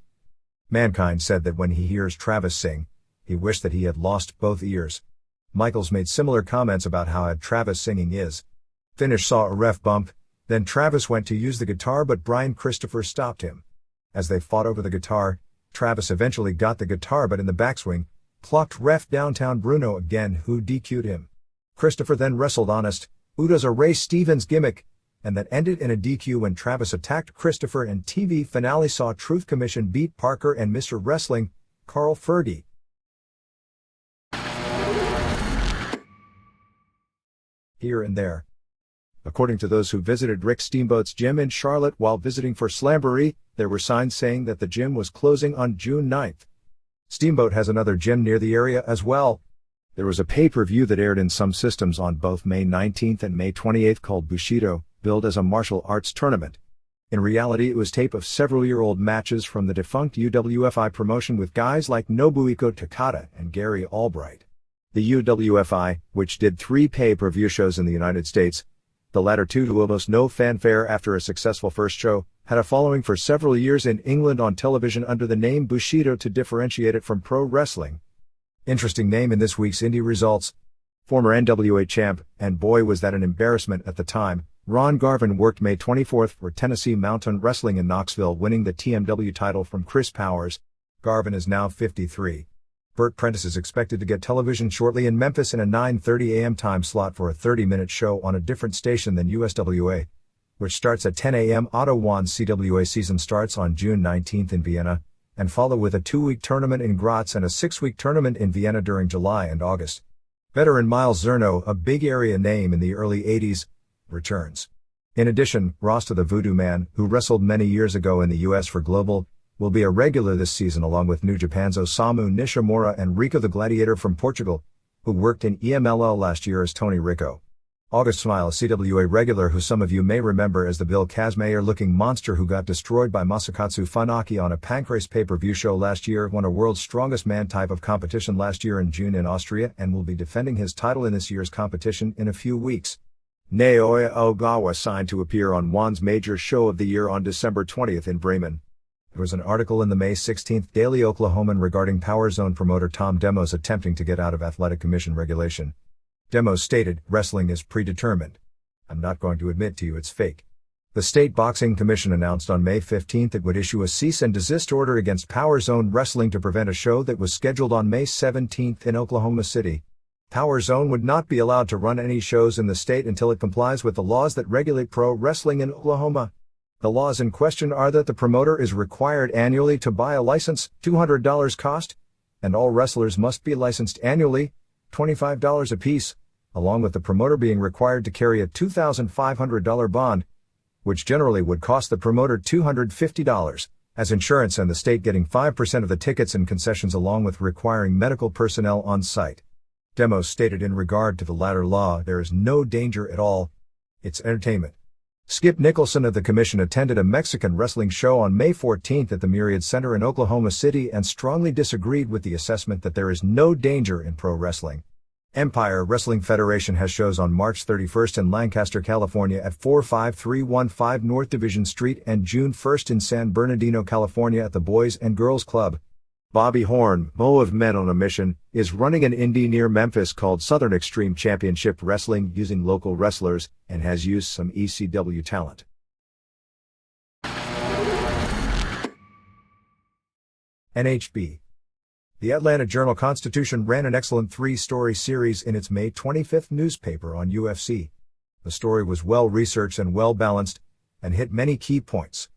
Mankind said that when he hears Travis sing, he wished that he had lost both ears. Michaels made similar comments about how had Travis singing is. Finish saw a ref bump, then Travis went to use the guitar but Brian Christopher stopped him. As they fought over the guitar, Travis eventually got the guitar but in the backswing, clocked ref Downtown Bruno again who DQ'd him. Christopher then wrestled Honest, who does a Ray Stevens gimmick, and that ended in a DQ when Travis attacked Christopher and TV finale saw Truth Commission beat Parker and Mr. Wrestling, Carl Fergie. Here and there. According to those who visited Rick Steamboat's gym in Charlotte while visiting for Slamboree, there were signs saying that the gym was closing on June 9th. Steamboat has another gym near the area as well. There was a pay-per-view that aired in some systems on both May 19th and May 28th called Bushido, billed as a martial arts tournament. In reality it was tape of several-year-old matches from the defunct UWFI promotion with guys like Nobuhiko Takada and Gary Albright. The UWFI, which did 3 pay-per-view shows in the United States, the latter 2 to almost no fanfare after a successful first show, had a following for several years in England on television under the name Bushido to differentiate it from pro wrestling. Interesting name in this week's indie results. Former NWA champ, and boy was that an embarrassment at the time, Ron Garvin worked May 24th for Tennessee Mountain Wrestling in Knoxville winning the TMW title from Chris Powers. Garvin is now 53. Burt Prentice is expected to get television shortly in Memphis in a 9:30 a.m. time slot for a 30-minute show on a different station than USWA, which starts at 10 a.m. Otto Juan CWA season starts on June 19th in Vienna, and follow with a 2-week tournament in Graz and a 6-week tournament in Vienna during July and August. Veteran Miles Zerno, a big area name in the early 80s, returns. In addition, Rasta the Voodoo Man, who wrestled many years ago in the US for Global, will be a regular this season along with New Japan's Osamu Nishimura and Rico the Gladiator from Portugal, who worked in EMLL last year as Tony Rico. August Smile, a CWA regular who some of you may remember as the Bill Kazmaier-looking monster who got destroyed by Masakatsu Funaki on a Pancrase pay-per-view show last year, won a World's Strongest Man type of competition last year in June in Austria and will be defending his title in this year's competition in a few weeks. Naoya Ogawa signed to appear on Juan's major show of the year on December 20th in Bremen. There was an article in the May 16th Daily Oklahoman regarding Power Zone promoter Tom Demos attempting to get out of Athletic Commission regulation. Demos stated, "Wrestling is predetermined. I'm not going to admit to you it's fake." The State Boxing Commission announced on May 15th it would issue a cease and desist order against Power Zone Wrestling to prevent a show that was scheduled on May 17th in Oklahoma City. Power Zone would not be allowed to run any shows in the state until it complies with the laws that regulate pro wrestling in Oklahoma. The laws in question are that the promoter is required annually to buy a license, $200 cost, and all wrestlers must be licensed annually, $25 apiece, along with the promoter being required to carry a $2,500 bond, which generally would cost the promoter $250, as insurance and the state getting 5% of the tickets and concessions along with requiring medical personnel on site. Demos stated in regard to the latter law, there is no danger at all. It's entertainment. Skip Nicholson of the commission attended a Mexican wrestling show on May 14th at the Myriad Center in Oklahoma City and strongly disagreed with the assessment that there is no danger in pro wrestling. Empire Wrestling Federation has shows on March 31st in Lancaster, California at 45315 North Division Street and June 1st in San Bernardino, California at the Boys and Girls Club. Bobby Horn, Mo of Men on a Mission, is running an indie near Memphis called Southern Extreme Championship Wrestling using local wrestlers and has used some ECW talent. NHB. The Atlanta Journal-Constitution ran an excellent 3-story series in its May 25th newspaper on UFC. The story was well researched and well balanced, and hit many key points.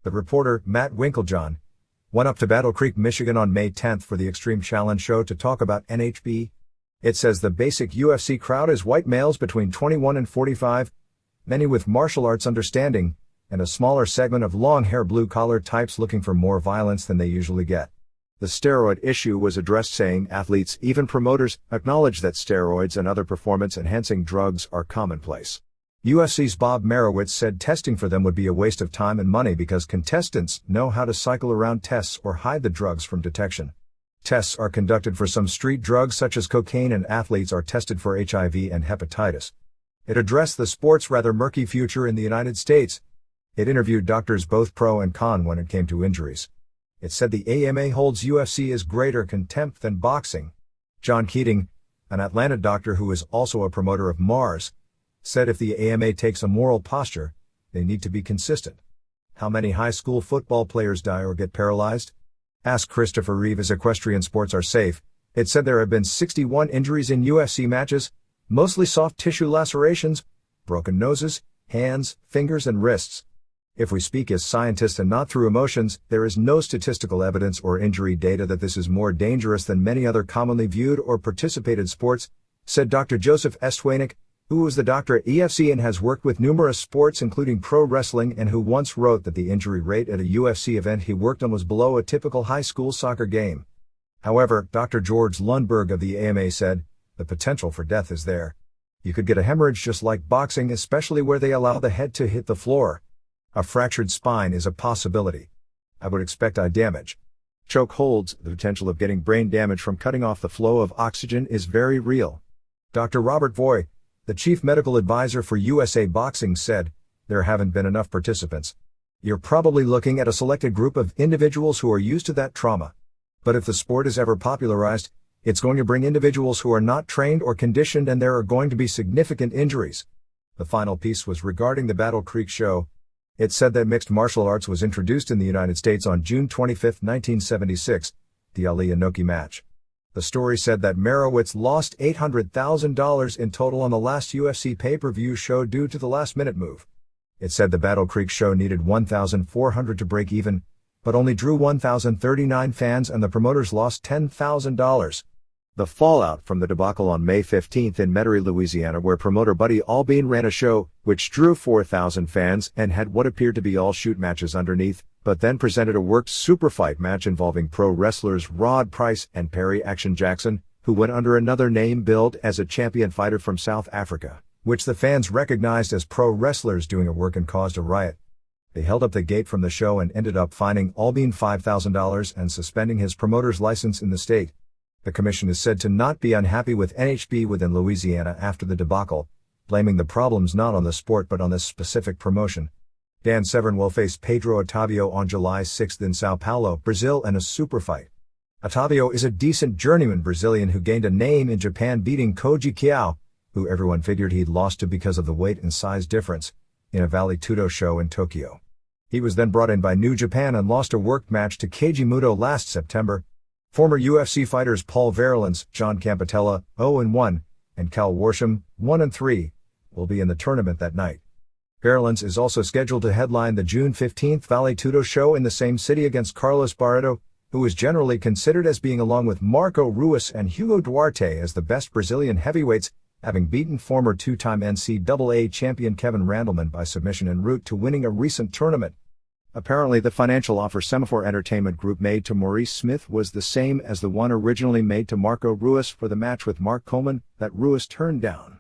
The reporter, Matt Winklejohn, went up to Battle Creek, Michigan on May 10th for the Extreme Challenge show to talk about NHB. It says the basic UFC crowd is white males between 21 and 45, many with martial arts understanding, and a smaller segment of long-hair blue-collar types looking for more violence than they usually get. The steroid issue was addressed, saying athletes, even promoters, acknowledge that steroids and other performance-enhancing drugs are commonplace. UFC's Bob Merowitz said testing for them would be a waste of time and money because contestants know how to cycle around tests or hide the drugs from detection. Tests are conducted for some street drugs such as cocaine, and athletes are tested for HIV and hepatitis. It addressed the sport's rather murky future in the United States. It interviewed doctors both pro and con when it came to injuries. It said the AMA holds UFC as greater contempt than boxing. John Keating, an Atlanta doctor who is also a promoter of Mars, said if the AMA takes a moral posture, they need to be consistent. How many high school football players die or get paralyzed? Ask Christopher Reeve as equestrian sports are safe. It said there have been 61 injuries in UFC matches, mostly soft tissue lacerations, broken noses, hands, fingers and wrists. If we speak as scientists and not through emotions, there is no statistical evidence or injury data that this is more dangerous than many other commonly viewed or participated sports, said Dr. Joseph Estwanick, who was the doctor at EFC and has worked with numerous sports including pro wrestling, and who once wrote that the injury rate at a UFC event he worked on was below a typical high school soccer game. However, Dr. George Lundberg of the AMA said, the potential for death is there. You could get a hemorrhage just like boxing, especially where they allow the head to hit the floor. A fractured spine is a possibility. I would expect eye damage. Choke holds, the potential of getting brain damage from cutting off the flow of oxygen is very real. Dr. Robert Voy, the chief medical advisor for USA Boxing, said, there haven't been enough participants. You're probably looking at a selected group of individuals who are used to that trauma. But if the sport is ever popularized, it's going to bring individuals who are not trained or conditioned, and there are going to be significant injuries. The final piece was regarding the Battle Creek show. It said that mixed martial arts was introduced in the United States on June 25, 1976, the Ali Inoki match. The story said that Merowitz lost $800,000 in total on the last UFC pay-per-view show due to the last-minute move. It said the Battle Creek show needed 1,400 to break even, but only drew 1,039 fans, and the promoters lost $10,000. The fallout from the debacle on May 15 in Metairie, Louisiana, where promoter Buddy Albine ran a show which drew 4,000 fans and had what appeared to be all shoot matches underneath, but then presented a worked super fight match involving pro wrestlers Rod Price and Perry Action Jackson, who went under another name billed as a champion fighter from South Africa, which the fans recognized as pro wrestlers doing a work, and caused a riot. They held up the gate from the show and ended up fining Albine $5,000 and suspending his promoter's license in the state. The commission is said to not be unhappy with NHB within Louisiana after the debacle, blaming the problems not on the sport but on this specific promotion. Dan Severn will face Pedro Otavio on July 6 in Sao Paulo, Brazil, in a super fight. Otavio is a decent journeyman Brazilian who gained a name in Japan, beating Koji Kiao, who everyone figured he'd lost to because of the weight and size difference, in a Vale Tudo show in Tokyo. He was then brought in by New Japan and lost a worked match to Keiji Muto last September. Former UFC fighters Paul Verhoeven's, John Campatella, 0-1, and Cal Worsham, 1-3, will be in the tournament that night. Verhoeven's is also scheduled to headline the June 15 Vale Tudo show in the same city against Carlos Barreto, who is generally considered as being, along with Marco Ruas and Hugo Duarte, as the best Brazilian heavyweights, having beaten former two-time NCAA champion Kevin Randleman by submission en route to winning a recent tournament. Apparently the financial offer Semaphore Entertainment Group made to Maurice Smith was the same as the one originally made to Marco Ruas for the match with Mark Coleman that Ruas turned down.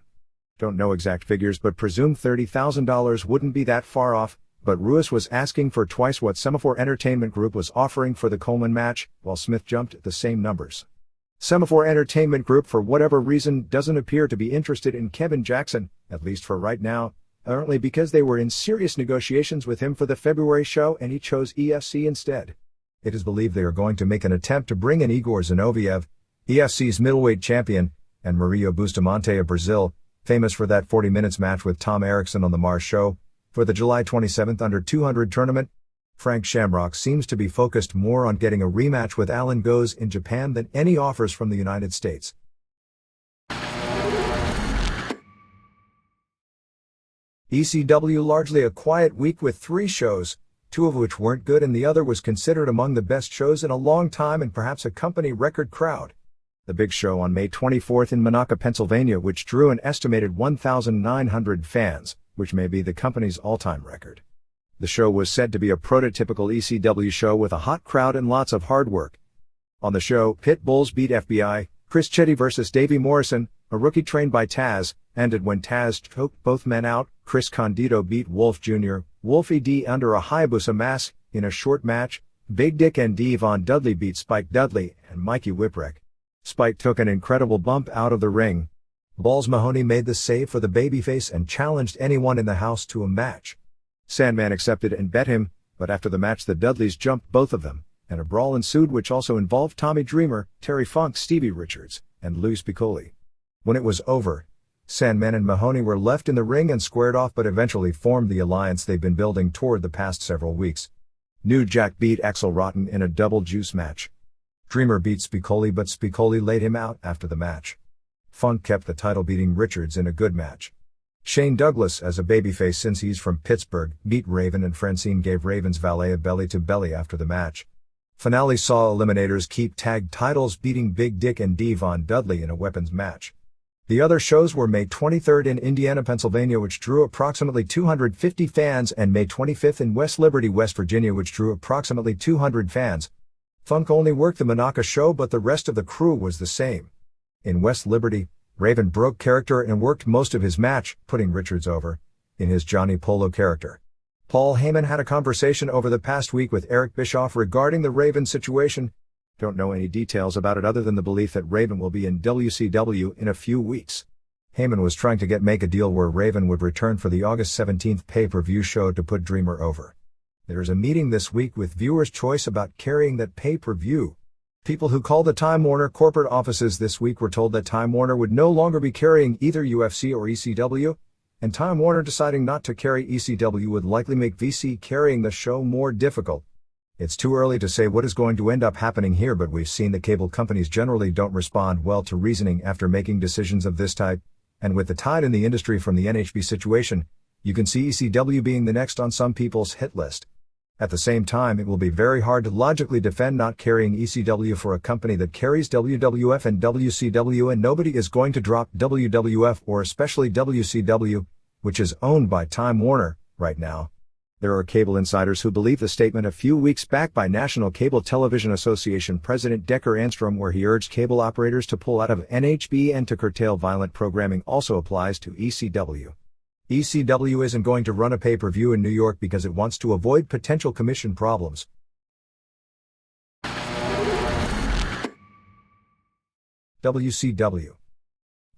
Don't know exact figures, but presume $30,000 wouldn't be that far off, but Ruas was asking for twice what Semaphore Entertainment Group was offering for the Coleman match, while Smith jumped at the same numbers. Semaphore Entertainment Group, for whatever reason, doesn't appear to be interested in Kevin Jackson, at least for right now, apparently because they were in serious negotiations with him for the February show and he chose EFC instead. It is believed they are going to make an attempt to bring in Igor Zinoviev, EFC's middleweight champion, and Mario Bustamante of Brazil, famous for that 40 minutes match with Tom Erickson on the Mars show, for the July 27 under 200 tournament. Frank Shamrock seems to be focused more on getting a rematch with Alan Goes in Japan than any offers from the United States. ECW largely a quiet week with 3 shows, two of which weren't good and the other was considered among the best shows in a long time and perhaps a company record crowd. The big show on May 24th in Monaca, Pennsylvania, which drew an estimated 1,900 fans, which may be the company's all-time record. The show was said to be a prototypical ECW show with a hot crowd and lots of hard work. On the show, Pit Bulls beat FBI, Chris Chetty versus Davey Morrison, a rookie trained by Taz, ended when Taz choked both men out. Chris Condito beat Wolf Jr., Wolfie D under a Hayabusa mask, in a short match. Big Dick and Devon Dudley beat Spike Dudley and Mikey Whipwreck. Spike took an incredible bump out of the ring. Balls Mahoney made the save for the babyface and challenged anyone in the house to a match. Sandman accepted and bet him, but after the match the Dudleys jumped both of them, and a brawl ensued which also involved Tommy Dreamer, Terry Funk, Stevie Richards, and Lou Spicolli. When it was over, Sandman and Mahoney were left in the ring and squared off but eventually formed the alliance they've been building toward the past several weeks. New Jack beat Axel Rotten in a double juice match. Dreamer beat Spicolli but Spicolli laid him out after the match. Funk kept the title beating Richards in a good match. Shane Douglas, as a babyface since he's from Pittsburgh, beat Raven and Francine gave Raven's valet a belly-to-belly after the match. Finale saw Eliminators keep tag titles beating Big Dick and Devon Dudley in a weapons match. The other shows were May 23rd in Indiana, Pennsylvania, which drew approximately 250 fans, and May 25th in West Liberty, West Virginia, which drew approximately 200 fans. Funk only worked the Monaca show, but the rest of the crew was the same. In West Liberty, Raven broke character and worked most of his match, putting Richards over, in his Johnny Polo character. Paul Heyman had a conversation over the past week with Eric Bischoff regarding the Raven situation. Don't know any details about it other than the belief that Raven will be in WCW in a few weeks. Heyman was trying to make a deal where Raven would return for the August 17th pay-per-view show to put Dreamer over. There is a meeting this week with viewers' choice about carrying that pay-per-view. People who called the Time Warner corporate offices this week were told that Time Warner would no longer be carrying either UFC or ECW, and Time Warner deciding not to carry ECW would likely make VC carrying the show more difficult. It's too early to say what is going to end up happening here, but we've seen that cable companies generally don't respond well to reasoning after making decisions of this type, and with the tide in the industry from the NHB situation, you can see ECW being the next on some people's hit list. At the same time, it will be very hard to logically defend not carrying ECW for a company that carries WWF and WCW, and nobody is going to drop WWF or especially WCW, which is owned by Time Warner, right now. There are cable insiders who believe the statement a few weeks back by National Cable Television Association President Decker Anstrom, where he urged cable operators to pull out of NHB and to curtail violent programming, also applies to ECW. ECW isn't going to run a pay-per-view in New York because it wants to avoid potential commission problems. WCW.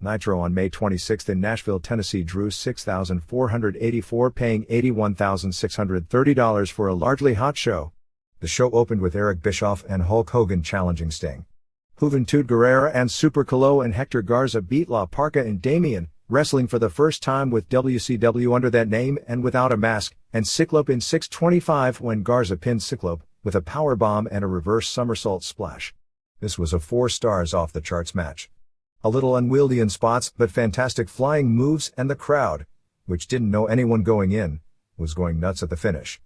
Nitro on May 26th in Nashville, Tennessee drew 6,484, paying $81,630 for a largely hot show. The show opened with Eric Bischoff and Hulk Hogan challenging Sting. Juventud Guerrera and Super Colo and Hector Garza beat La Parca and Damien, wrestling for the first time with WCW under that name and without a mask, and Cyclope in 625 when Garza pinned Cyclope with a powerbomb and a reverse somersault splash. This was a 4 stars off the charts match. A little unwieldy in spots, but fantastic flying moves, and the crowd, which didn't know anyone going in, was going nuts at the finish.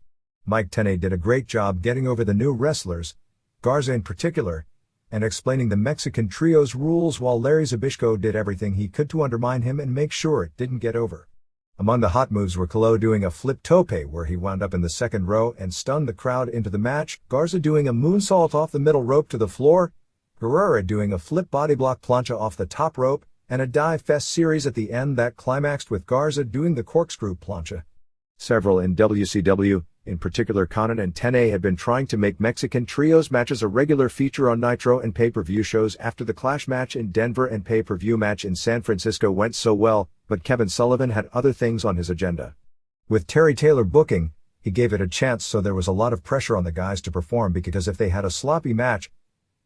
Mike Tenay did a great job getting over the new wrestlers, Garza in particular, and explaining the Mexican trio's rules, while Larry Zbyszko did everything he could to undermine him and make sure it didn't get over. Among the hot moves were Colo doing a flip tope where he wound up in the second row and stunned the crowd into the match, Garza doing a moonsault off the middle rope to the floor, Guerrera doing a flip bodyblock plancha off the top rope, and a dive fest series at the end that climaxed with Garza doing the corkscrew plancha. Several in WCW, in particular Conan and Tenay, had been trying to make Mexican trios matches a regular feature on Nitro and pay-per-view shows after the Clash match in Denver and pay-per-view match in San Francisco went so well, but Kevin Sullivan had other things on his agenda. With Terry Taylor booking, he gave it a chance, so there was a lot of pressure on the guys to perform, because if they had a sloppy match,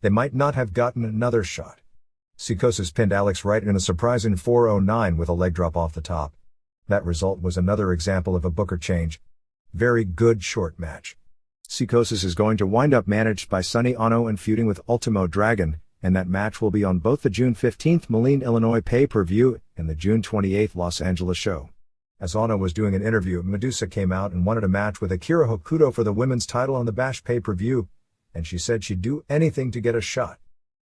they might not have gotten another shot. Psicosis pinned Alex Wright in a surprise in 409 with a leg drop off the top. That result was another example of a booker change. Very good short match. Psicosis is going to wind up managed by Sonny Ono and feuding with Ultimo Dragon, and that match will be on both the June 15th Moline, Illinois pay-per-view and the June 28th Los Angeles show. As Anna was doing an interview, Medusa came out and wanted a match with Akira Hokuto for the women's title on the Bash pay-per-view, and she said she'd do anything to get a shot.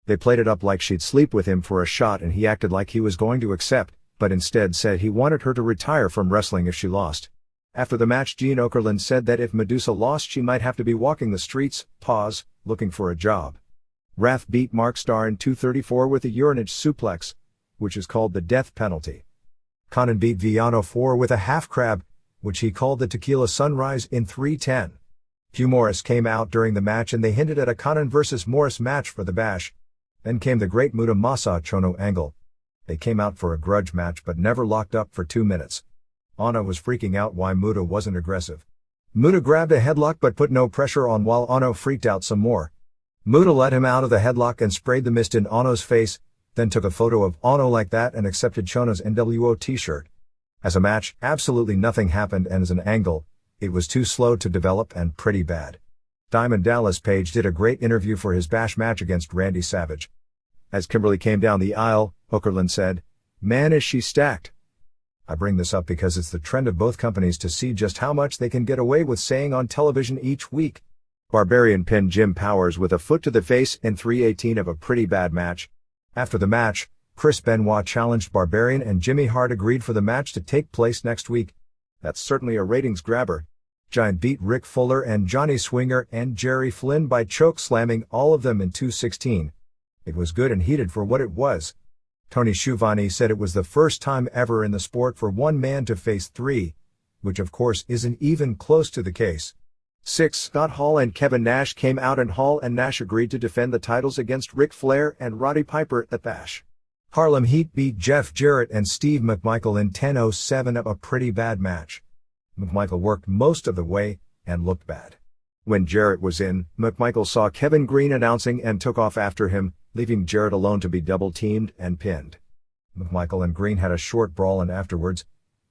They played it up like she'd sleep with him for a shot and he acted like he was going to accept, but instead said he wanted her to retire from wrestling if she lost. After the match, Gene Okerlund said that if Medusa lost she might have to be walking the streets, looking for a job. Wrath beat Mark Starr in 234 with a urinage suplex, which is called the death penalty. Conan beat Villano 4 with a half crab, which he called the tequila sunrise in 310. Hugh Morris came out during the match and they hinted at a Conan vs. Morris match for the Bash. Then came the Great Muta Masa Chono angle. They came out for a grudge match but never locked up for 2 minutes. Anna was freaking out why Muta wasn't aggressive. Muta grabbed a headlock but put no pressure on while Anna freaked out some more. Muta let him out of the headlock and sprayed the mist in Anno's face, then took a photo of Anno like that and accepted Chono's NWO t-shirt. As a match, absolutely nothing happened, and as an angle, it was too slow to develop and pretty bad. Diamond Dallas Page did a great interview for his Bash match against Randy Savage. As Kimberly came down the aisle, Okerlund said, "Man, is she stacked." I bring this up because it's the trend of both companies to see just how much they can get away with saying on television each week. Barbarian pinned Jim Powers with a foot to the face in 3:18 of a pretty bad match. After the match, Chris Benoit challenged Barbarian and Jimmy Hart agreed for the match to take place next week. That's certainly a ratings grabber. Giant beat Ric Fuller and Johnny Swinger and Jerry Flynn by choke slamming all of them in 2:16. It was good and heated for what it was. Tony Schiavone said it was the first time ever in the sport for one man to face three, which of course isn't even close to the case. 6. Scott Hall and Kevin Nash came out and Hall and Nash agreed to defend the titles against Ric Flair and Roddy Piper at Bash. Harlem Heat beat Jeff Jarrett and Steve McMichael in 10:07 of a pretty bad match. McMichael worked most of the way and looked bad. When Jarrett was in, McMichael saw Kevin Green announcing and took off after him, leaving Jarrett alone to be double-teamed and pinned. McMichael and Green had a short brawl and afterwards,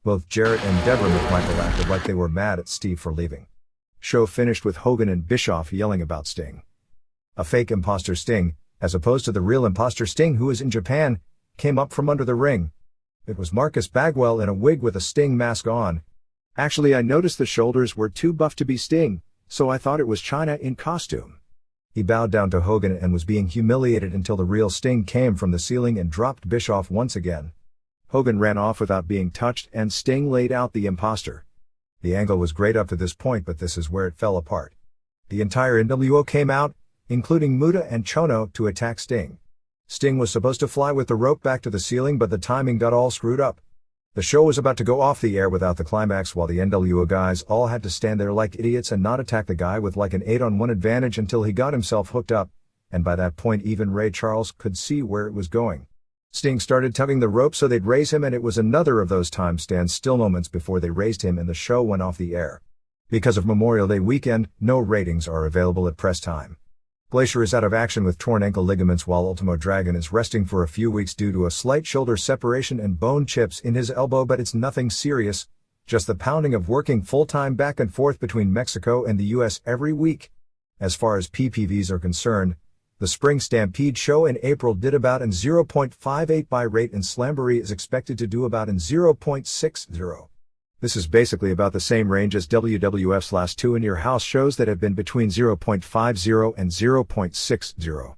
both Jarrett and Deborah McMichael acted like they were mad at Steve for leaving. Show finished with Hogan and Bischoff yelling about Sting. A fake imposter Sting, as opposed to the real imposter Sting who is in Japan, came up from under the ring. It was Marcus Bagwell in a wig with a Sting mask on. Actually, I noticed the shoulders were too buff to be Sting, so I thought it was Chyna in costume. He bowed down to Hogan and was being humiliated until the real Sting came from the ceiling and dropped Bischoff once again. Hogan ran off without being touched and Sting laid out the imposter. The angle was great up to this point, but this is where it fell apart. The entire NWO came out, including Muta and Chono, to attack Sting. Sting was supposed to fly with the rope back to the ceiling, but the timing got all screwed up. The show was about to go off the air without the climax while the NWO guys all had to stand there like idiots and not attack the guy with like an 8-on-1 advantage until he got himself hooked up, and by that point even Ray Charles could see where it was going. Sting started tugging the rope so they'd raise him, and it was another of those time stand still moments before they raised him and the show went off the air. Because of Memorial Day weekend, no ratings are available at press time. Glacier is out of action with torn ankle ligaments while Ultimo Dragon is resting for a few weeks due to a slight shoulder separation and bone chips in his elbow, but it's nothing serious, just the pounding of working full-time back and forth between Mexico and the US every week. As far as PPVs are concerned, the Spring Stampede show in April did about an 0.58 buy rate and Slamboree is expected to do about an 0.60. This is basically about the same range as WWF's last two in-your-house shows that have been between 0.50 and 0.60.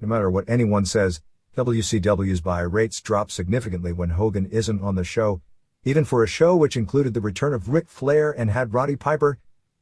No matter what anyone says, WCW's buy rates drop significantly when Hogan isn't on the show, even for a show which included the return of Ric Flair and had Roddy Piper,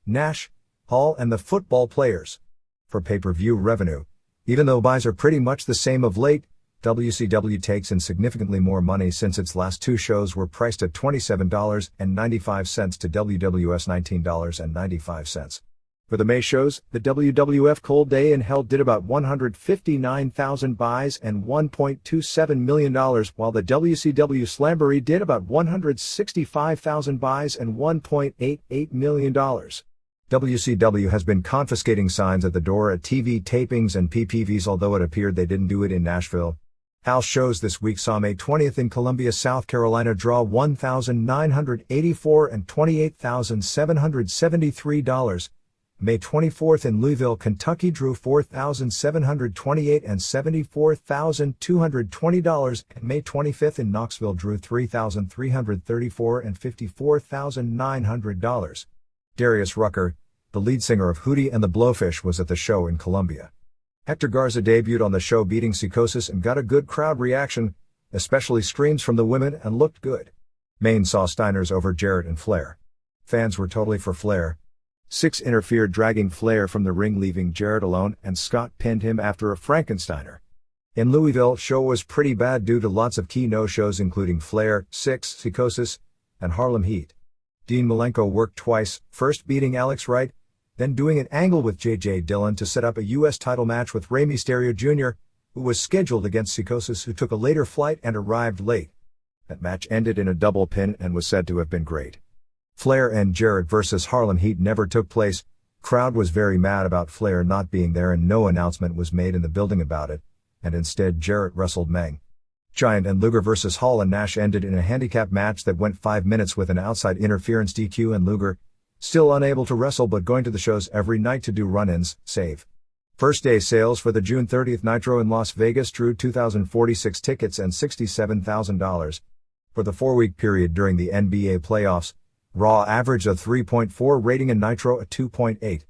Nash, Hall and the football players. For pay-per-view revenue, even though buys are pretty much the same of late, WCW takes in significantly more money since its last two shows were priced at $27.95 to WWF's $19.95. For the May shows, the WWF Cold Day in Hell did about 159,000 buys and $1.27 million, while the WCW Slamboree did about 165,000 buys and $1.88 million. WCW has been confiscating signs at the door at TV tapings and PPVs, although it appeared they didn't do it in Nashville. House shows this week saw May 20th in Columbia, South Carolina draw $1,984 and $28,773, May 24th in Louisville, Kentucky drew $4,728 and $74,220, and May 25th in Knoxville drew $3,334 and $54,900. Darius Rucker, the lead singer of Hootie and the Blowfish, was at the show in Columbia. Hector Garza debuted on the show beating Psychosis and got a good crowd reaction, especially screams from the women, and looked good. Maine saw Steiners over Jarrett and Flair. Fans were totally for Flair. Six interfered, dragging Flair from the ring, leaving Jarrett alone, and Scott pinned him after a Frankensteiner. In Louisville, show was pretty bad due to lots of key no-shows including Flair, Six, Psychosis, and Harlem Heat. Dean Malenko worked twice, first beating Alex Wright, then doing an angle with J.J. Dillon to set up a U.S. title match with Rey Mysterio Jr., who was scheduled against Psychosis, who took a later flight and arrived late. That match ended in a double pin and was said to have been great. Flair and Jarrett vs. Harlem Heat never took place. Crowd was very mad about Flair not being there and no announcement was made in the building about it, and instead Jarrett wrestled Meng. Giant and Luger vs. Hall and Nash ended in a handicap match that went 5 minutes with an outside interference DQ, and Luger, still unable to wrestle but going to the shows every night to do run-ins, save. First day sales for the June 30th Nitro in Las Vegas drew 2,046 tickets and $67,000. For the 4-week period during the NBA playoffs, Raw averaged a 3.4 rating and Nitro a 2.8.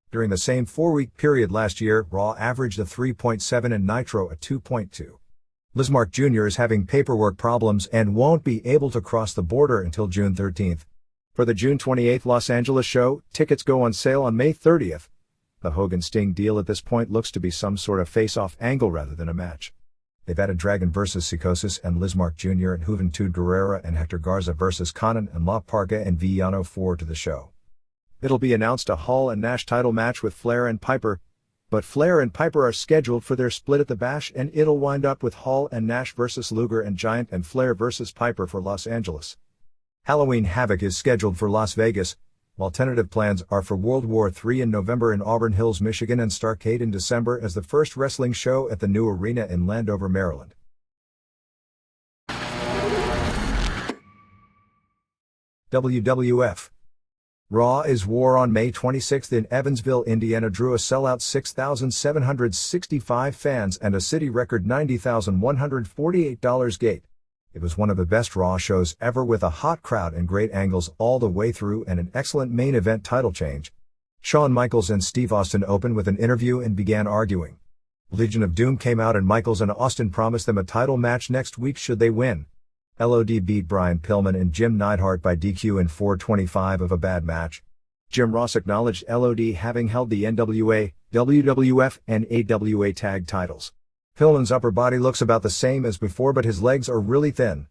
During the same 4-week period last year, Raw averaged a 3.7 and Nitro a 2.2. Lizmark Jr. is having paperwork problems and won't be able to cross the border until June 13th. For the June 28th Los Angeles show, tickets go on sale on May 30th. The Hogan-Sting deal at this point looks to be some sort of face-off angle rather than a match. They've added Dragon vs. Psychosis and Lizmark Jr. and Juventud Guerrera and Hector Garza vs. Conan and La Parka and Villano 4 to the show. It'll be announced a Hall and Nash title match with Flair and Piper, but Flair and Piper are scheduled for their split at the Bash, and it'll wind up with Hall and Nash vs. Luger and Giant and Flair vs. Piper for Los Angeles. Halloween Havoc is scheduled for Las Vegas, while tentative plans are for World War III in November in Auburn Hills, Michigan, and Starrcade in December as the first wrestling show at the new arena in Landover, Maryland. WWF. Raw is War on May 26th in Evansville, Indiana drew a sellout 6,765 fans and a city record $90,148 gate. It was one of the best Raw shows ever, with a hot crowd and great angles all the way through and an excellent main event title change. Shawn Michaels and Steve Austin opened with an interview and began arguing. Legion of Doom came out and Michaels and Austin promised them a title match next week should they win. LOD beat Brian Pillman and Jim Neidhart by DQ in 4:25 of a bad match. Jim Ross acknowledged LOD having held the NWA, WWF, and AWA tag titles. Pillman's upper body looks about the same as before, but his legs are really thin.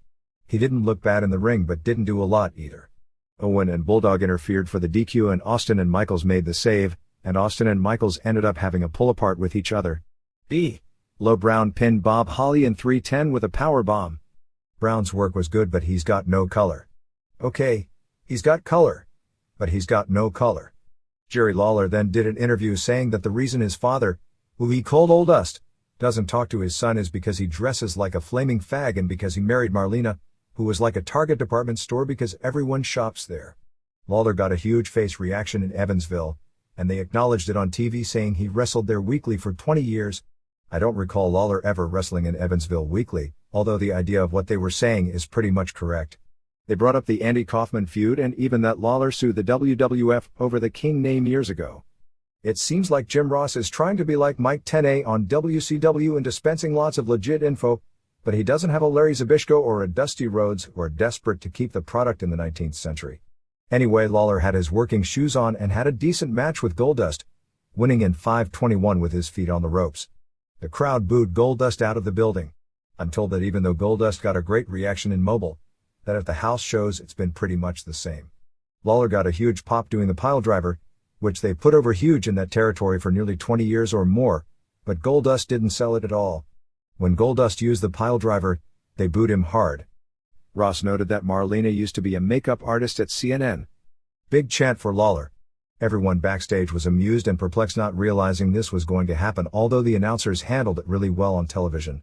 He didn't look bad in the ring but didn't do a lot either. Owen and Bulldog interfered for the DQ and Austin and Michaels made the save, and Austin and Michaels ended up having a pull-apart with each other. Low Brown pinned Bob Holly in 3:10 with a power bomb. Brown's work was good but he's got no color. Okay, he's got color, but he's got no color. Jerry Lawler then did an interview saying that the reason his father, who he called Old Dust, doesn't talk to his son is because he dresses like a flaming fag and because he married Marlena, who was like a Target department store because everyone shops there. Lawler got a huge face reaction in Evansville, and they acknowledged it on TV saying he wrestled there weekly for 20 years. I don't recall Lawler ever wrestling in Evansville weekly, although the idea of what they were saying is pretty much correct. They brought up the Andy Kaufman feud and even that Lawler sued the WWF over the King name years ago. It seems like Jim Ross is trying to be like Mike Tenay on WCW and dispensing lots of legit info, but he doesn't have a Larry Zbyszko or a Dusty Rhodes who are desperate to keep the product in the 19th century. Anyway, Lawler had his working shoes on and had a decent match with Goldust, winning in 5:21 with his feet on the ropes. The crowd booed Goldust out of the building. I'm told that even though Goldust got a great reaction in Mobile, that at the house shows it's been pretty much the same. Lawler got a huge pop doing the pile driver, which they put over huge in that territory for nearly 20 years or more, but Goldust didn't sell it at all. When Goldust used the pile driver, they booed him hard. Ross noted that Marlena used to be a makeup artist at CNN. Big chant for Lawler. Everyone backstage was amused and perplexed, not realizing this was going to happen, although the announcers handled it really well on television.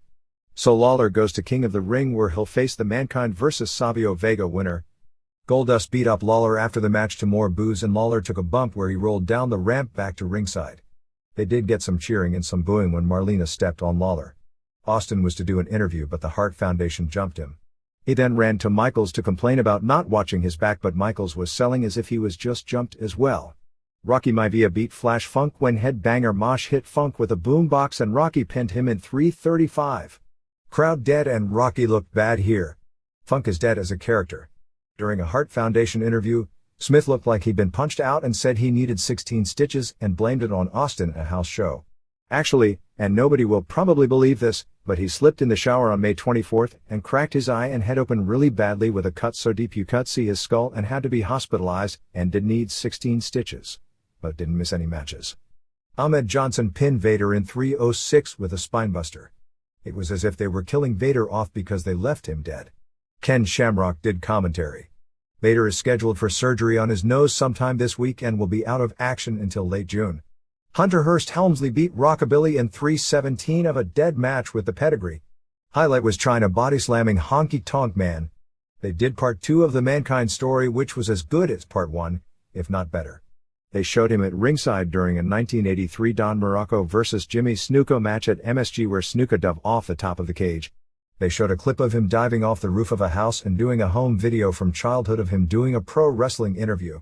So Lawler goes to King of the Ring where he'll face the Mankind vs. Savio Vega winner. Goldust beat up Lawler after the match to more boos, and Lawler took a bump where he rolled down the ramp back to ringside. They did get some cheering and some booing when Marlena stepped on Lawler. Austin was to do an interview, but the Hart Foundation jumped him. He then ran to Michaels to complain about not watching his back, but Michaels was selling as if he was just jumped as well. Rocky Maivia beat Flash Funk when Headbanger Mosh hit Funk with a boombox and Rocky pinned him in 3:35. Crowd dead and Rocky looked bad here. Funk is dead as a character. During a Hart Foundation interview, Smith looked like he'd been punched out and said he needed 16 stitches and blamed it on Austin at a house show. Actually, and nobody will probably believe this, but he slipped in the shower on May 24th and cracked his eye and head open really badly with a cut so deep you could see his skull and had to be hospitalized and did need 16 stitches. But didn't miss any matches. Ahmed Johnson pinned Vader in 3:06 with a spinebuster. It was as if they were killing Vader off because they left him dead. Ken Shamrock did commentary. Vader is scheduled for surgery on his nose sometime this week and will be out of action until late June. Hunter Hearst Helmsley beat Rockabilly in 3:17 of a dead match with the pedigree. Highlight was China body slamming Honky Tonk Man. They did part 2 of the Mankind story, which was as good as part 1, if not better. They showed him at ringside during a 1983 Don Morocco vs. Jimmy Snuka match at MSG where Snuka dove off the top of the cage. They showed a clip of him diving off the roof of a house and doing a home video from childhood of him doing a pro wrestling interview.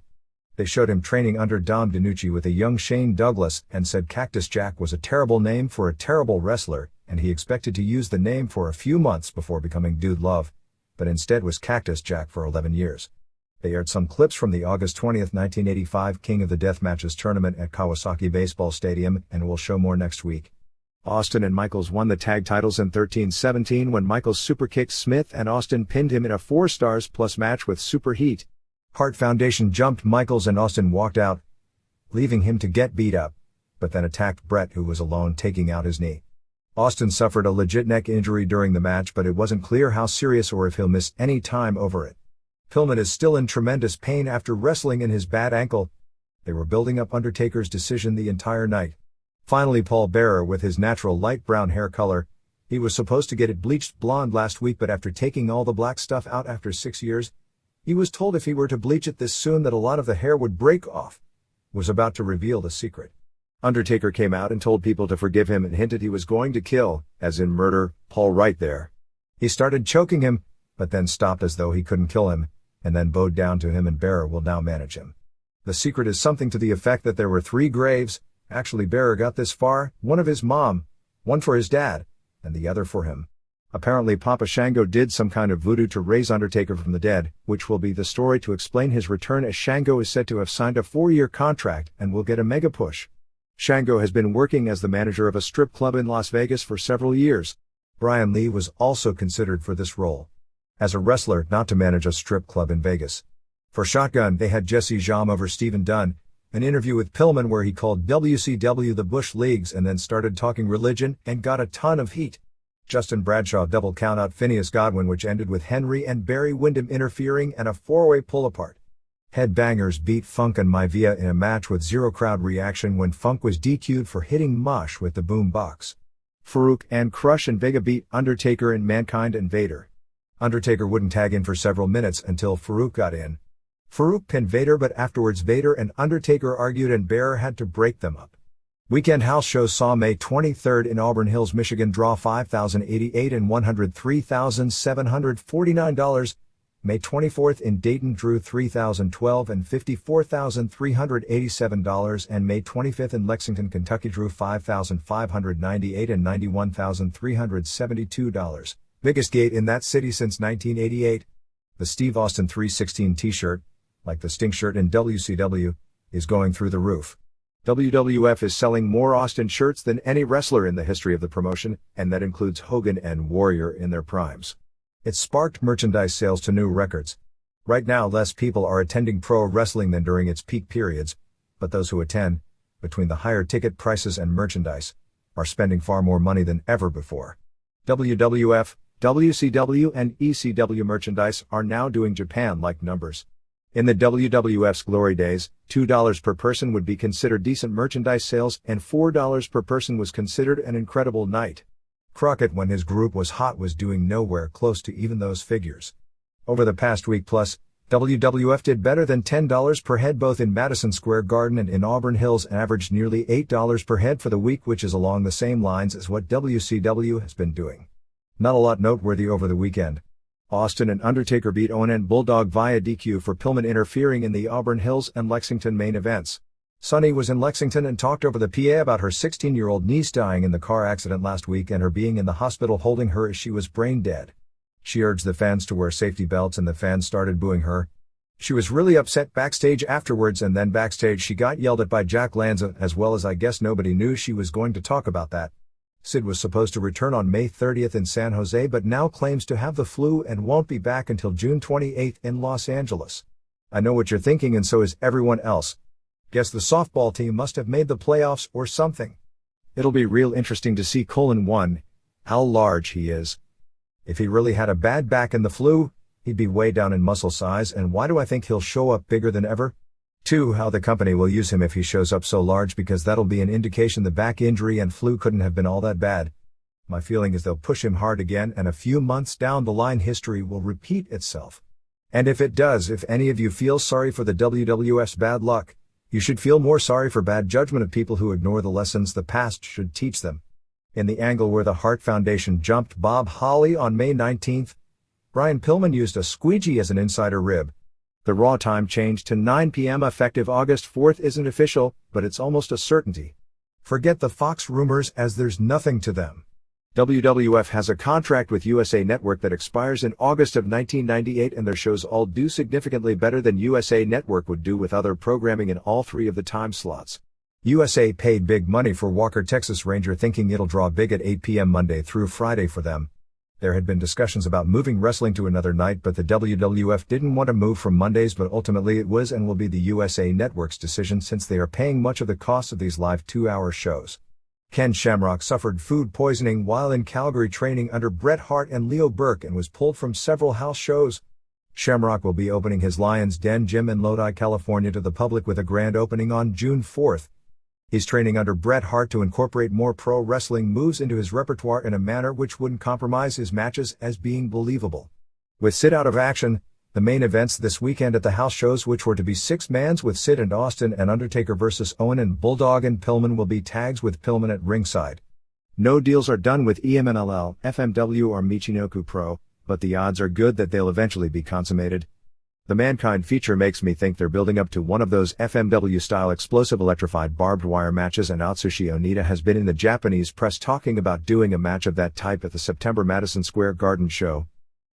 They showed him training under Dom DiNucci with a young Shane Douglas and said Cactus Jack was a terrible name for a terrible wrestler, and he expected to use the name for a few months before becoming Dude Love, but instead was Cactus Jack for 11 years. They aired some clips from the August 20, 1985 King of the Death Matches tournament at Kawasaki Baseball Stadium, and will show more next week. Austin and Michaels won the tag titles in 13-17 when Michaels superkicked Smith and Austin pinned him in a 4 stars plus match with super heat. Hart Foundation jumped Michaels and Austin walked out, leaving him to get beat up, but then attacked Bret, who was alone, taking out his knee. Austin suffered a legit neck injury during the match, but it wasn't clear how serious or if he'll miss any time over it. Pillman is still in tremendous pain after wrestling in his bad ankle. They were building up Undertaker's decision the entire night. Finally, Paul Bearer with his natural light brown hair color. He was supposed to get it bleached blonde last week, but after taking all the black stuff out after 6 years, he was told if he were to bleach it this soon that a lot of the hair would break off. Was about to reveal the secret. Undertaker came out and told people to forgive him and hinted he was going to kill, as in murder, Paul right there. He started choking him, but then stopped as though he couldn't kill him, and then bowed down to him, and Bearer will now manage him. The secret is something to the effect that there were 3 graves. Actually, Bearer got this far, one of his mom, one for his dad, and the other for him. Apparently Papa Shango did some kind of voodoo to raise Undertaker from the dead, which will be the story to explain his return, as Shango is said to have signed a 4-year contract and will get a mega push. Shango has been working as the manager of a strip club in Las Vegas for several years. Brian Lee was also considered for this role. As a wrestler, not to manage a strip club in Vegas. For Shotgun, they had Jesse Jam over Stephen Dunn, an interview with Pillman where he called WCW the Bush Leagues and then started talking religion and got a ton of heat. Justin Bradshaw double count out Phineas Godwin, which ended with Henry and Barry Windham interfering and a 4-way pull apart. Headbangers beat Funk and Maivia in a match with 0 crowd reaction when Funk was DQ'd for hitting Mosh with the boom box. Farouk and Crush and Vega beat Undertaker in Mankind and Vader. Undertaker wouldn't tag in for several minutes until Farouk got in. Farouk pinned Vader, but afterwards Vader and Undertaker argued and Bearer had to break them up. Weekend house shows saw May 23rd in Auburn Hills, Michigan draw $5,088 and $103,749. May 24th in Dayton drew $3,012 and $54,387, and May 25th in Lexington, Kentucky drew $5,598 and $91,372. Biggest gate in that city since 1988. The Steve Austin 316 t-shirt, like the Sting shirt in WCW, is going through the roof. WWF is selling more Austin shirts than any wrestler in the history of the promotion, and that includes Hogan and Warrior in their primes. It sparked merchandise sales to new records. Right now, less people are attending pro wrestling than during its peak periods, but those who attend, between the higher ticket prices and merchandise, are spending far more money than ever before. WWF, WCW, and ECW merchandise are now doing Japan-like numbers. In the WWF's glory days, $2 per person would be considered decent merchandise sales, and $4 per person was considered an incredible night. Crockett, when his group was hot, was doing nowhere close to even those figures. Over the past week plus, WWF did better than $10 per head both in Madison Square Garden and in Auburn Hills and averaged nearly $8 per head for the week, which is along the same lines as what WCW has been doing. Not a lot noteworthy over the weekend. Austin and Undertaker beat Owen and Bulldog via DQ for Pillman interfering in the Auburn Hills and Lexington main events. Sunny was in Lexington and talked over the PA about her 16-year-old niece dying in the car accident last week and her being in the hospital holding her as she was brain dead. She urged the fans to wear safety belts and the fans started booing her. She was really upset backstage afterwards, and then backstage she got yelled at by Jack Lanza, as well as I guess nobody knew she was going to talk about that. Sid was supposed to return on May 30th in San Jose but now claims to have the flu and won't be back until June 28th in Los Angeles. I know what you're thinking, and so is everyone else. Guess the softball team must have made the playoffs or something. It'll be real interesting to see :1, how large he is. If he really had a bad back and the flu, he'd be way down in muscle size, and why do I think he'll show up bigger than ever? 2. How the company will use him if he shows up so large, because that'll be an indication the back injury and flu couldn't have been all that bad. My feeling is they'll push him hard again, and a few months down the line history will repeat itself. And if it does, if any of you feel sorry for the WWF's bad luck, you should feel more sorry for bad judgment of people who ignore the lessons the past should teach them. In the angle where the Hart Foundation jumped Bob Holly on May 19th, Brian Pillman used a squeegee as an insider rib. The Raw time change to 9 p.m. effective August 4th isn't official, but it's almost a certainty. Forget the Fox rumors, as there's nothing to them. WWF has a contract with USA Network that expires in August of 1998, and their shows all do significantly better than USA Network would do with other programming in all 3 of the time slots. USA paid big money for Walker Texas Ranger, thinking it'll draw big at 8 p.m. Monday through Friday for them. There had been discussions about moving wrestling to another night, but the WWF didn't want to move from Mondays, but ultimately it was and will be the USA Network's decision, since they are paying much of the cost of these live 2-hour shows. Ken Shamrock suffered food poisoning while in Calgary training under Bret Hart and Leo Burke and was pulled from several house shows. Shamrock will be opening his Lion's Den gym in Lodi, California to the public with a grand opening on June 4th. He's training under Bret Hart to incorporate more pro wrestling moves into his repertoire in a manner which wouldn't compromise his matches as being believable. With Sid out of action, the main events this weekend at the house shows, which were to be 6-mans with Sid and Austin and Undertaker versus Owen and Bulldog and Pillman, will be tags with Pillman at ringside. No deals are done with EMLL, FMW or Michinoku Pro, but the odds are good that they'll eventually be consummated. The Mankind feature makes me think they're building up to one of those FMW-style explosive electrified barbed wire matches, and Atsushi Onita has been in the Japanese press talking about doing a match of that type at the September Madison Square Garden show.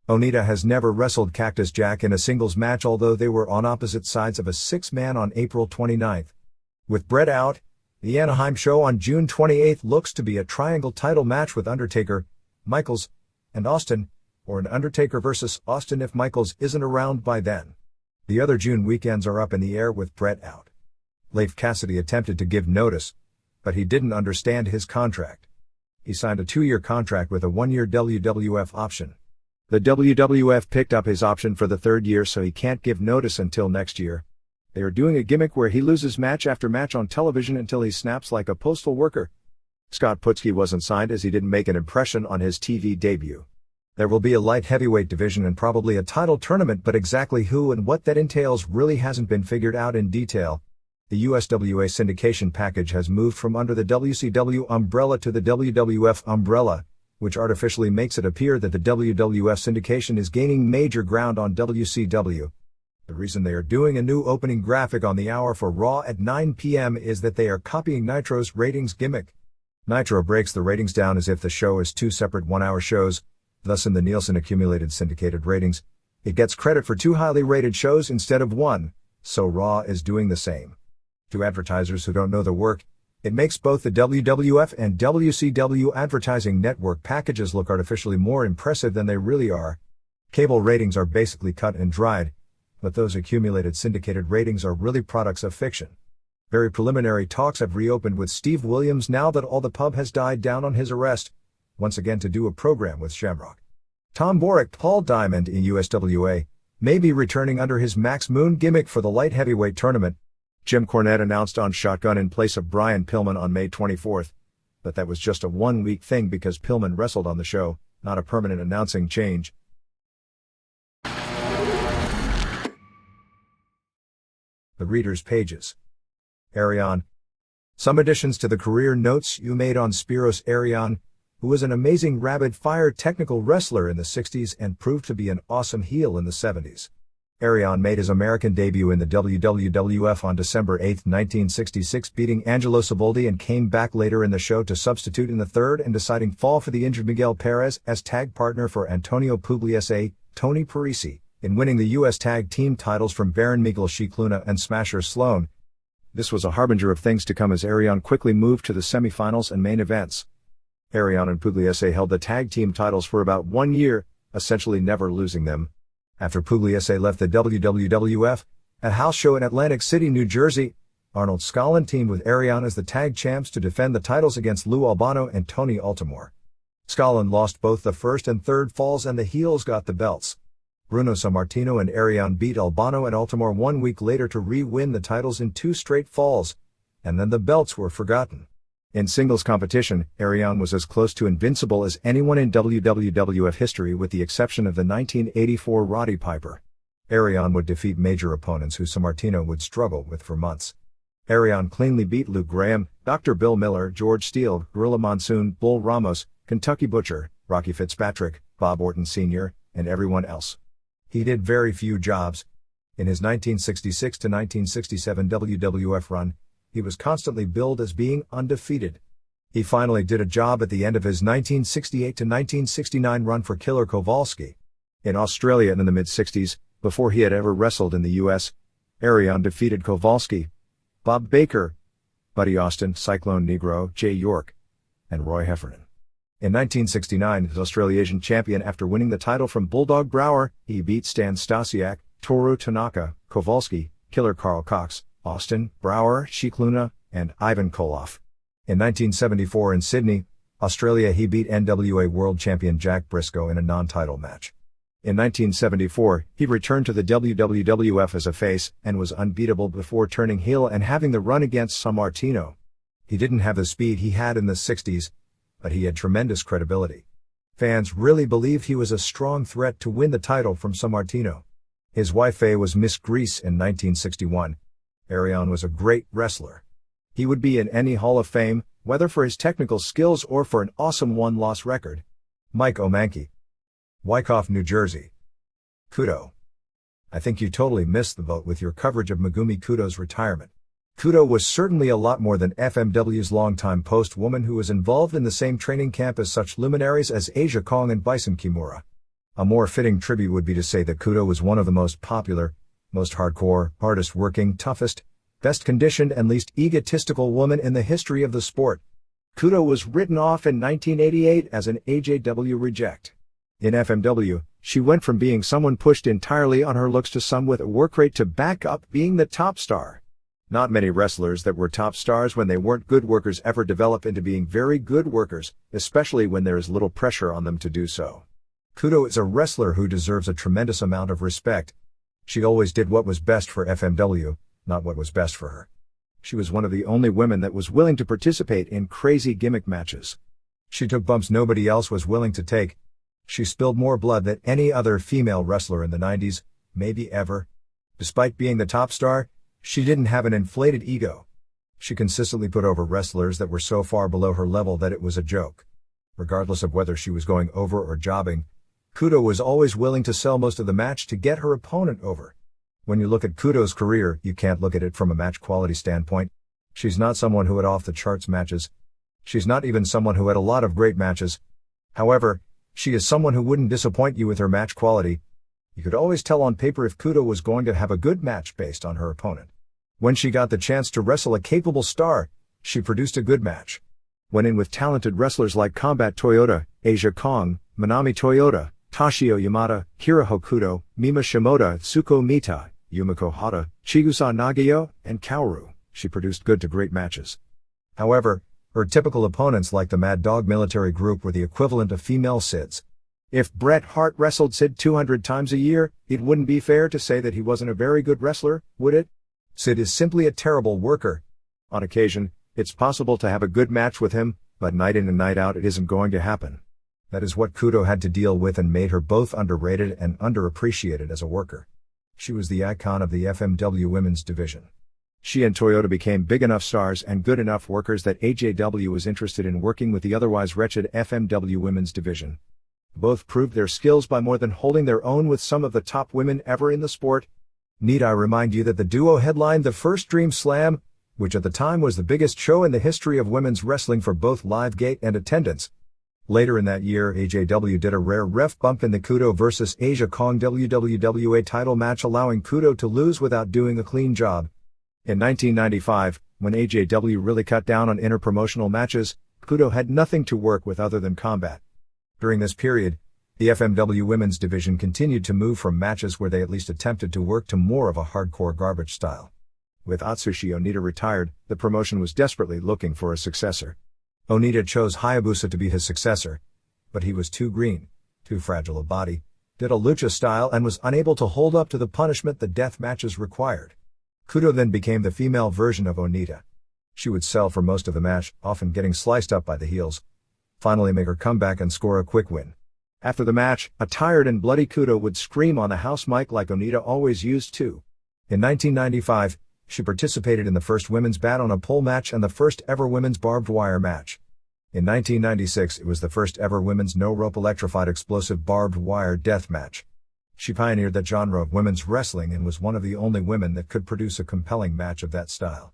Onita has never wrestled Cactus Jack in a singles match, although they were on opposite sides of a 6-man on April 29th. With Bret out, the Anaheim show on June 28th looks to be a triangle title match with Undertaker, Michaels, and Austin, or an Undertaker versus Austin if Michaels isn't around by then. The other June weekends are up in the air with Bret out. Leif Cassidy attempted to give notice, but he didn't understand his contract. He signed a 2-year contract with a 1-year WWF option. The WWF picked up his option for the 3rd year, so he can't give notice until next year. They are doing a gimmick where he loses match after match on television until he snaps like a postal worker. Scott Putski wasn't signed as he didn't make an impression on his TV debut. There will be a light heavyweight division and probably a title tournament, but exactly who and what that entails really hasn't been figured out in detail. The USWA syndication package has moved from under the WCW umbrella to the WWF umbrella, which artificially makes it appear that the WWF syndication is gaining major ground on WCW. The reason they are doing a new opening graphic on the hour for Raw at 9 p.m. is that they are copying Nitro's ratings gimmick. Nitro breaks the ratings down as if the show is 2 separate 1-hour shows. Thus, in the Nielsen accumulated syndicated ratings, it gets credit for 2 highly rated shows instead of 1, so Raw is doing the same. To advertisers who don't know the work, it makes both the WWF and WCW advertising network packages look artificially more impressive than they really are. Cable ratings are basically cut and dried, but those accumulated syndicated ratings are really products of fiction. Very preliminary talks have reopened with Steve Williams now that all the pub has died down on his arrest, once again to do a program with Shamrock. Tom Borick, Paul Diamond in USWA, may be returning under his Max Moon gimmick for the light heavyweight tournament. Jim Cornette announced on Shotgun in place of Brian Pillman on May 24th, but that was just a 1-week thing because Pillman wrestled on the show, not a permanent announcing change. The reader's pages. Arion. Some additions to the career notes you made on Spiros Arion, who was an amazing rapid-fire technical wrestler in the 60s and proved to be an awesome heel in the 70s. Arion made his American debut in the WWF on December 8, 1966, beating Angelo Saboldi, and came back later in the show to substitute in the third and deciding fall for the injured Miguel Perez as tag partner for Antonio Pugliese, Tony Parisi, in winning the U.S. Tag Team titles from Baron Miguel Scicluna and Smasher Sloan. This was a harbinger of things to come as Arion quickly moved to the semifinals and main events. Arion and Pugliese held the tag team titles for about 1 year, essentially never losing them. After Pugliese left the WWF, at a house show in Atlantic City, New Jersey, Arnold Skaaland teamed with Arion as the tag champs to defend the titles against Lou Albano and Tony Altimore. Skaaland lost both the first and third falls and the heels got the belts. Bruno Sammartino and Arion beat Albano and Altimore 1 week later to re-win the titles in 2 straight falls, and then the belts were forgotten. In singles competition, Arion was as close to invincible as anyone in WWF history with the exception of the 1984 Roddy Piper. Arion would defeat major opponents who Sammartino would struggle with for months. Arion cleanly beat Luke Graham, Dr. Bill Miller, George Steele, Gorilla Monsoon, Bull Ramos, Kentucky Butcher, Rocky Fitzpatrick, Bob Orton Sr., and everyone else. He did very few jobs. In his 1966 to 1967 WWF run, he was constantly billed as being undefeated. He finally did a job at the end of his 1968 to 1969 run for Killer Kowalski. In Australia and in the mid-60s, before he had ever wrestled in the US, Arion defeated Kowalski, Bob Baker, Buddy Austin, Cyclone Negro, Jay York, and Roy Heffernan. In 1969, as Australasian champion after winning the title from Bulldog Brower, he beat Stan Stasiak, Toru Tanaka, Kowalski, Killer Carl Cox, Austin, Brower, Scicluna, and Ivan Koloff. In 1974 in Sydney, Australia, he beat NWA World Champion Jack Briscoe in a non-title match. In 1974, he returned to the WWF as a face and was unbeatable before turning heel and having the run against Sammartino. He didn't have the speed he had in the 60s, but he had tremendous credibility. Fans really believed he was a strong threat to win the title from Sammartino. His wife Faye was Miss Grease in 1961. Arion was a great wrestler. He would be in any Hall of Fame, whether for his technical skills or for an awesome one-loss record. Mike Omankey. Wyckoff, New Jersey. Kudo. I think you totally missed the boat with your coverage of Megumi Kudo's retirement. Kudo was certainly a lot more than FMW's longtime post woman who was involved in the same training camp as such luminaries as Asia Kong and Bison Kimura. A more fitting tribute would be to say that Kudo was one of the most popular, most hardcore, hardest working, toughest, best conditioned and least egotistical woman in the history of the sport. Kudo was written off in 1988 as an AJW reject. In FMW, she went from being someone pushed entirely on her looks to some with a work rate to back up being the top star. Not many wrestlers that were top stars when they weren't good workers ever develop into being very good workers, especially when there is little pressure on them to do so. Kudo is a wrestler who deserves a tremendous amount of respect. She always did what was best for FMW, not what was best for her. She was one of the only women that was willing to participate in crazy gimmick matches. She took bumps nobody else was willing to take. She spilled more blood than any other female wrestler in the 90s, maybe ever. Despite being the top star, she didn't have an inflated ego. She consistently put over wrestlers that were so far below her level that it was a joke. Regardless of whether she was going over or jobbing, Kudo was always willing to sell most of the match to get her opponent over. When you look at Kudo's career, you can't look at it from a match quality standpoint. She's not someone who had off-the-charts matches. She's not even someone who had a lot of great matches. However, she is someone who wouldn't disappoint you with her match quality. You could always tell on paper if Kudo was going to have a good match based on her opponent. When she got the chance to wrestle a capable star, she produced a good match. When in with talented wrestlers like Combat Toyota, Asia Kong, Manami Toyota, Toshio Yamada, Hiraho Kudo, Mima Shimoda, Tsuko Mita, Yumiko Hata, Chigusa Nagayo, and Kaoru, she produced good to great matches. However, her typical opponents like the Mad Dog Military Group were the equivalent of female Sids. If Bret Hart wrestled Sid 200 times a year, it wouldn't be fair to say that he wasn't a very good wrestler, would it? Sid is simply a terrible worker. On occasion, it's possible to have a good match with him, but night in and night out it isn't going to happen. That is what Kudo had to deal with and made her both underrated and underappreciated as a worker. She was the icon of the FMW women's division. She and Toyota became big enough stars and good enough workers that AJW was interested in working with the otherwise wretched FMW women's division. Both proved their skills by more than holding their own with some of the top women ever in the sport. Need I remind you that the duo headlined the first Dream Slam, which at the time was the biggest show in the history of women's wrestling for both live gate and attendance. Later in that year, AJW did a rare ref bump in the Kudo vs. Asia Kong WWA title match, allowing Kudo to lose without doing a clean job. In 1995, when AJW really cut down on interpromotional matches, Kudo had nothing to work with other than combat. During this period, the FMW women's division continued to move from matches where they at least attempted to work to more of a hardcore garbage style. With Atsushi Onita retired, the promotion was desperately looking for a successor. Onita chose Hayabusa to be his successor, but he was too green, too fragile a body, did a lucha style and was unable to hold up to the punishment the death matches required. Kudo then became the female version of Onita. She would sell for most of the match, often getting sliced up by the heels, finally make her comeback and score a quick win. After the match, a tired and bloody Kudo would scream on the house mic like Onita always used to. In 1995, she participated in the first women's bat on a pole match and the first ever women's barbed wire match. In 1996, it was the first ever women's no-rope electrified explosive barbed wire death match. She pioneered that genre of women's wrestling and was one of the only women that could produce a compelling match of that style.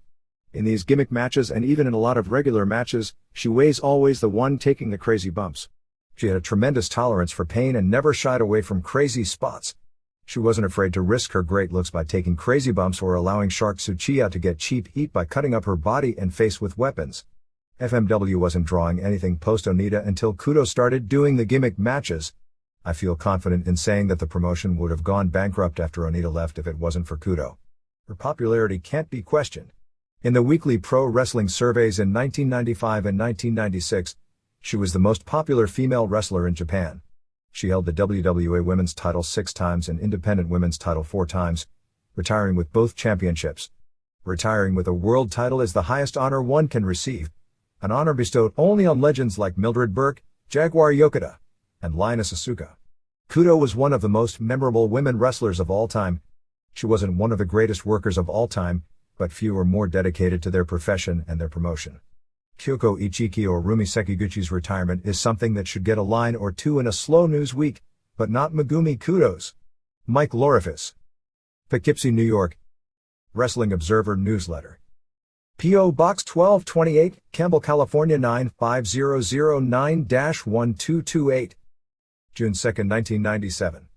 In these gimmick matches and even in a lot of regular matches, she was always the one taking the crazy bumps. She had a tremendous tolerance for pain and never shied away from crazy spots. She wasn't afraid to risk her great looks by taking crazy bumps or allowing Shark Tsuchiya to get cheap heat by cutting up her body and face with weapons. FMW wasn't drawing anything post-Onita until Kudo started doing the gimmick matches. I feel confident in saying that the promotion would have gone bankrupt after Onita left if it wasn't for Kudo. Her popularity can't be questioned. In the weekly pro wrestling surveys in 1995 and 1996, she was the most popular female wrestler in Japan. She held the WWA Women's title 6 times and Independent Women's title 4 times, retiring with both championships. Retiring with a world title is the highest honor one can receive, an honor bestowed only on legends like Mildred Burke, Jaguar Yokota, and Linus Asuka. Kudo was one of the most memorable women wrestlers of all time. She wasn't one of the greatest workers of all time, but few are more dedicated to their profession and their promotion. Kyoko Ichiki or Rumi Sekiguchi's retirement is something that should get a line or two in a slow news week, but not Megumi Kudo's. Mike Lorifus. Poughkeepsie, New York. Wrestling Observer Newsletter. P.O. Box 1228, Campbell, California 95009-1228. June 2, 1997.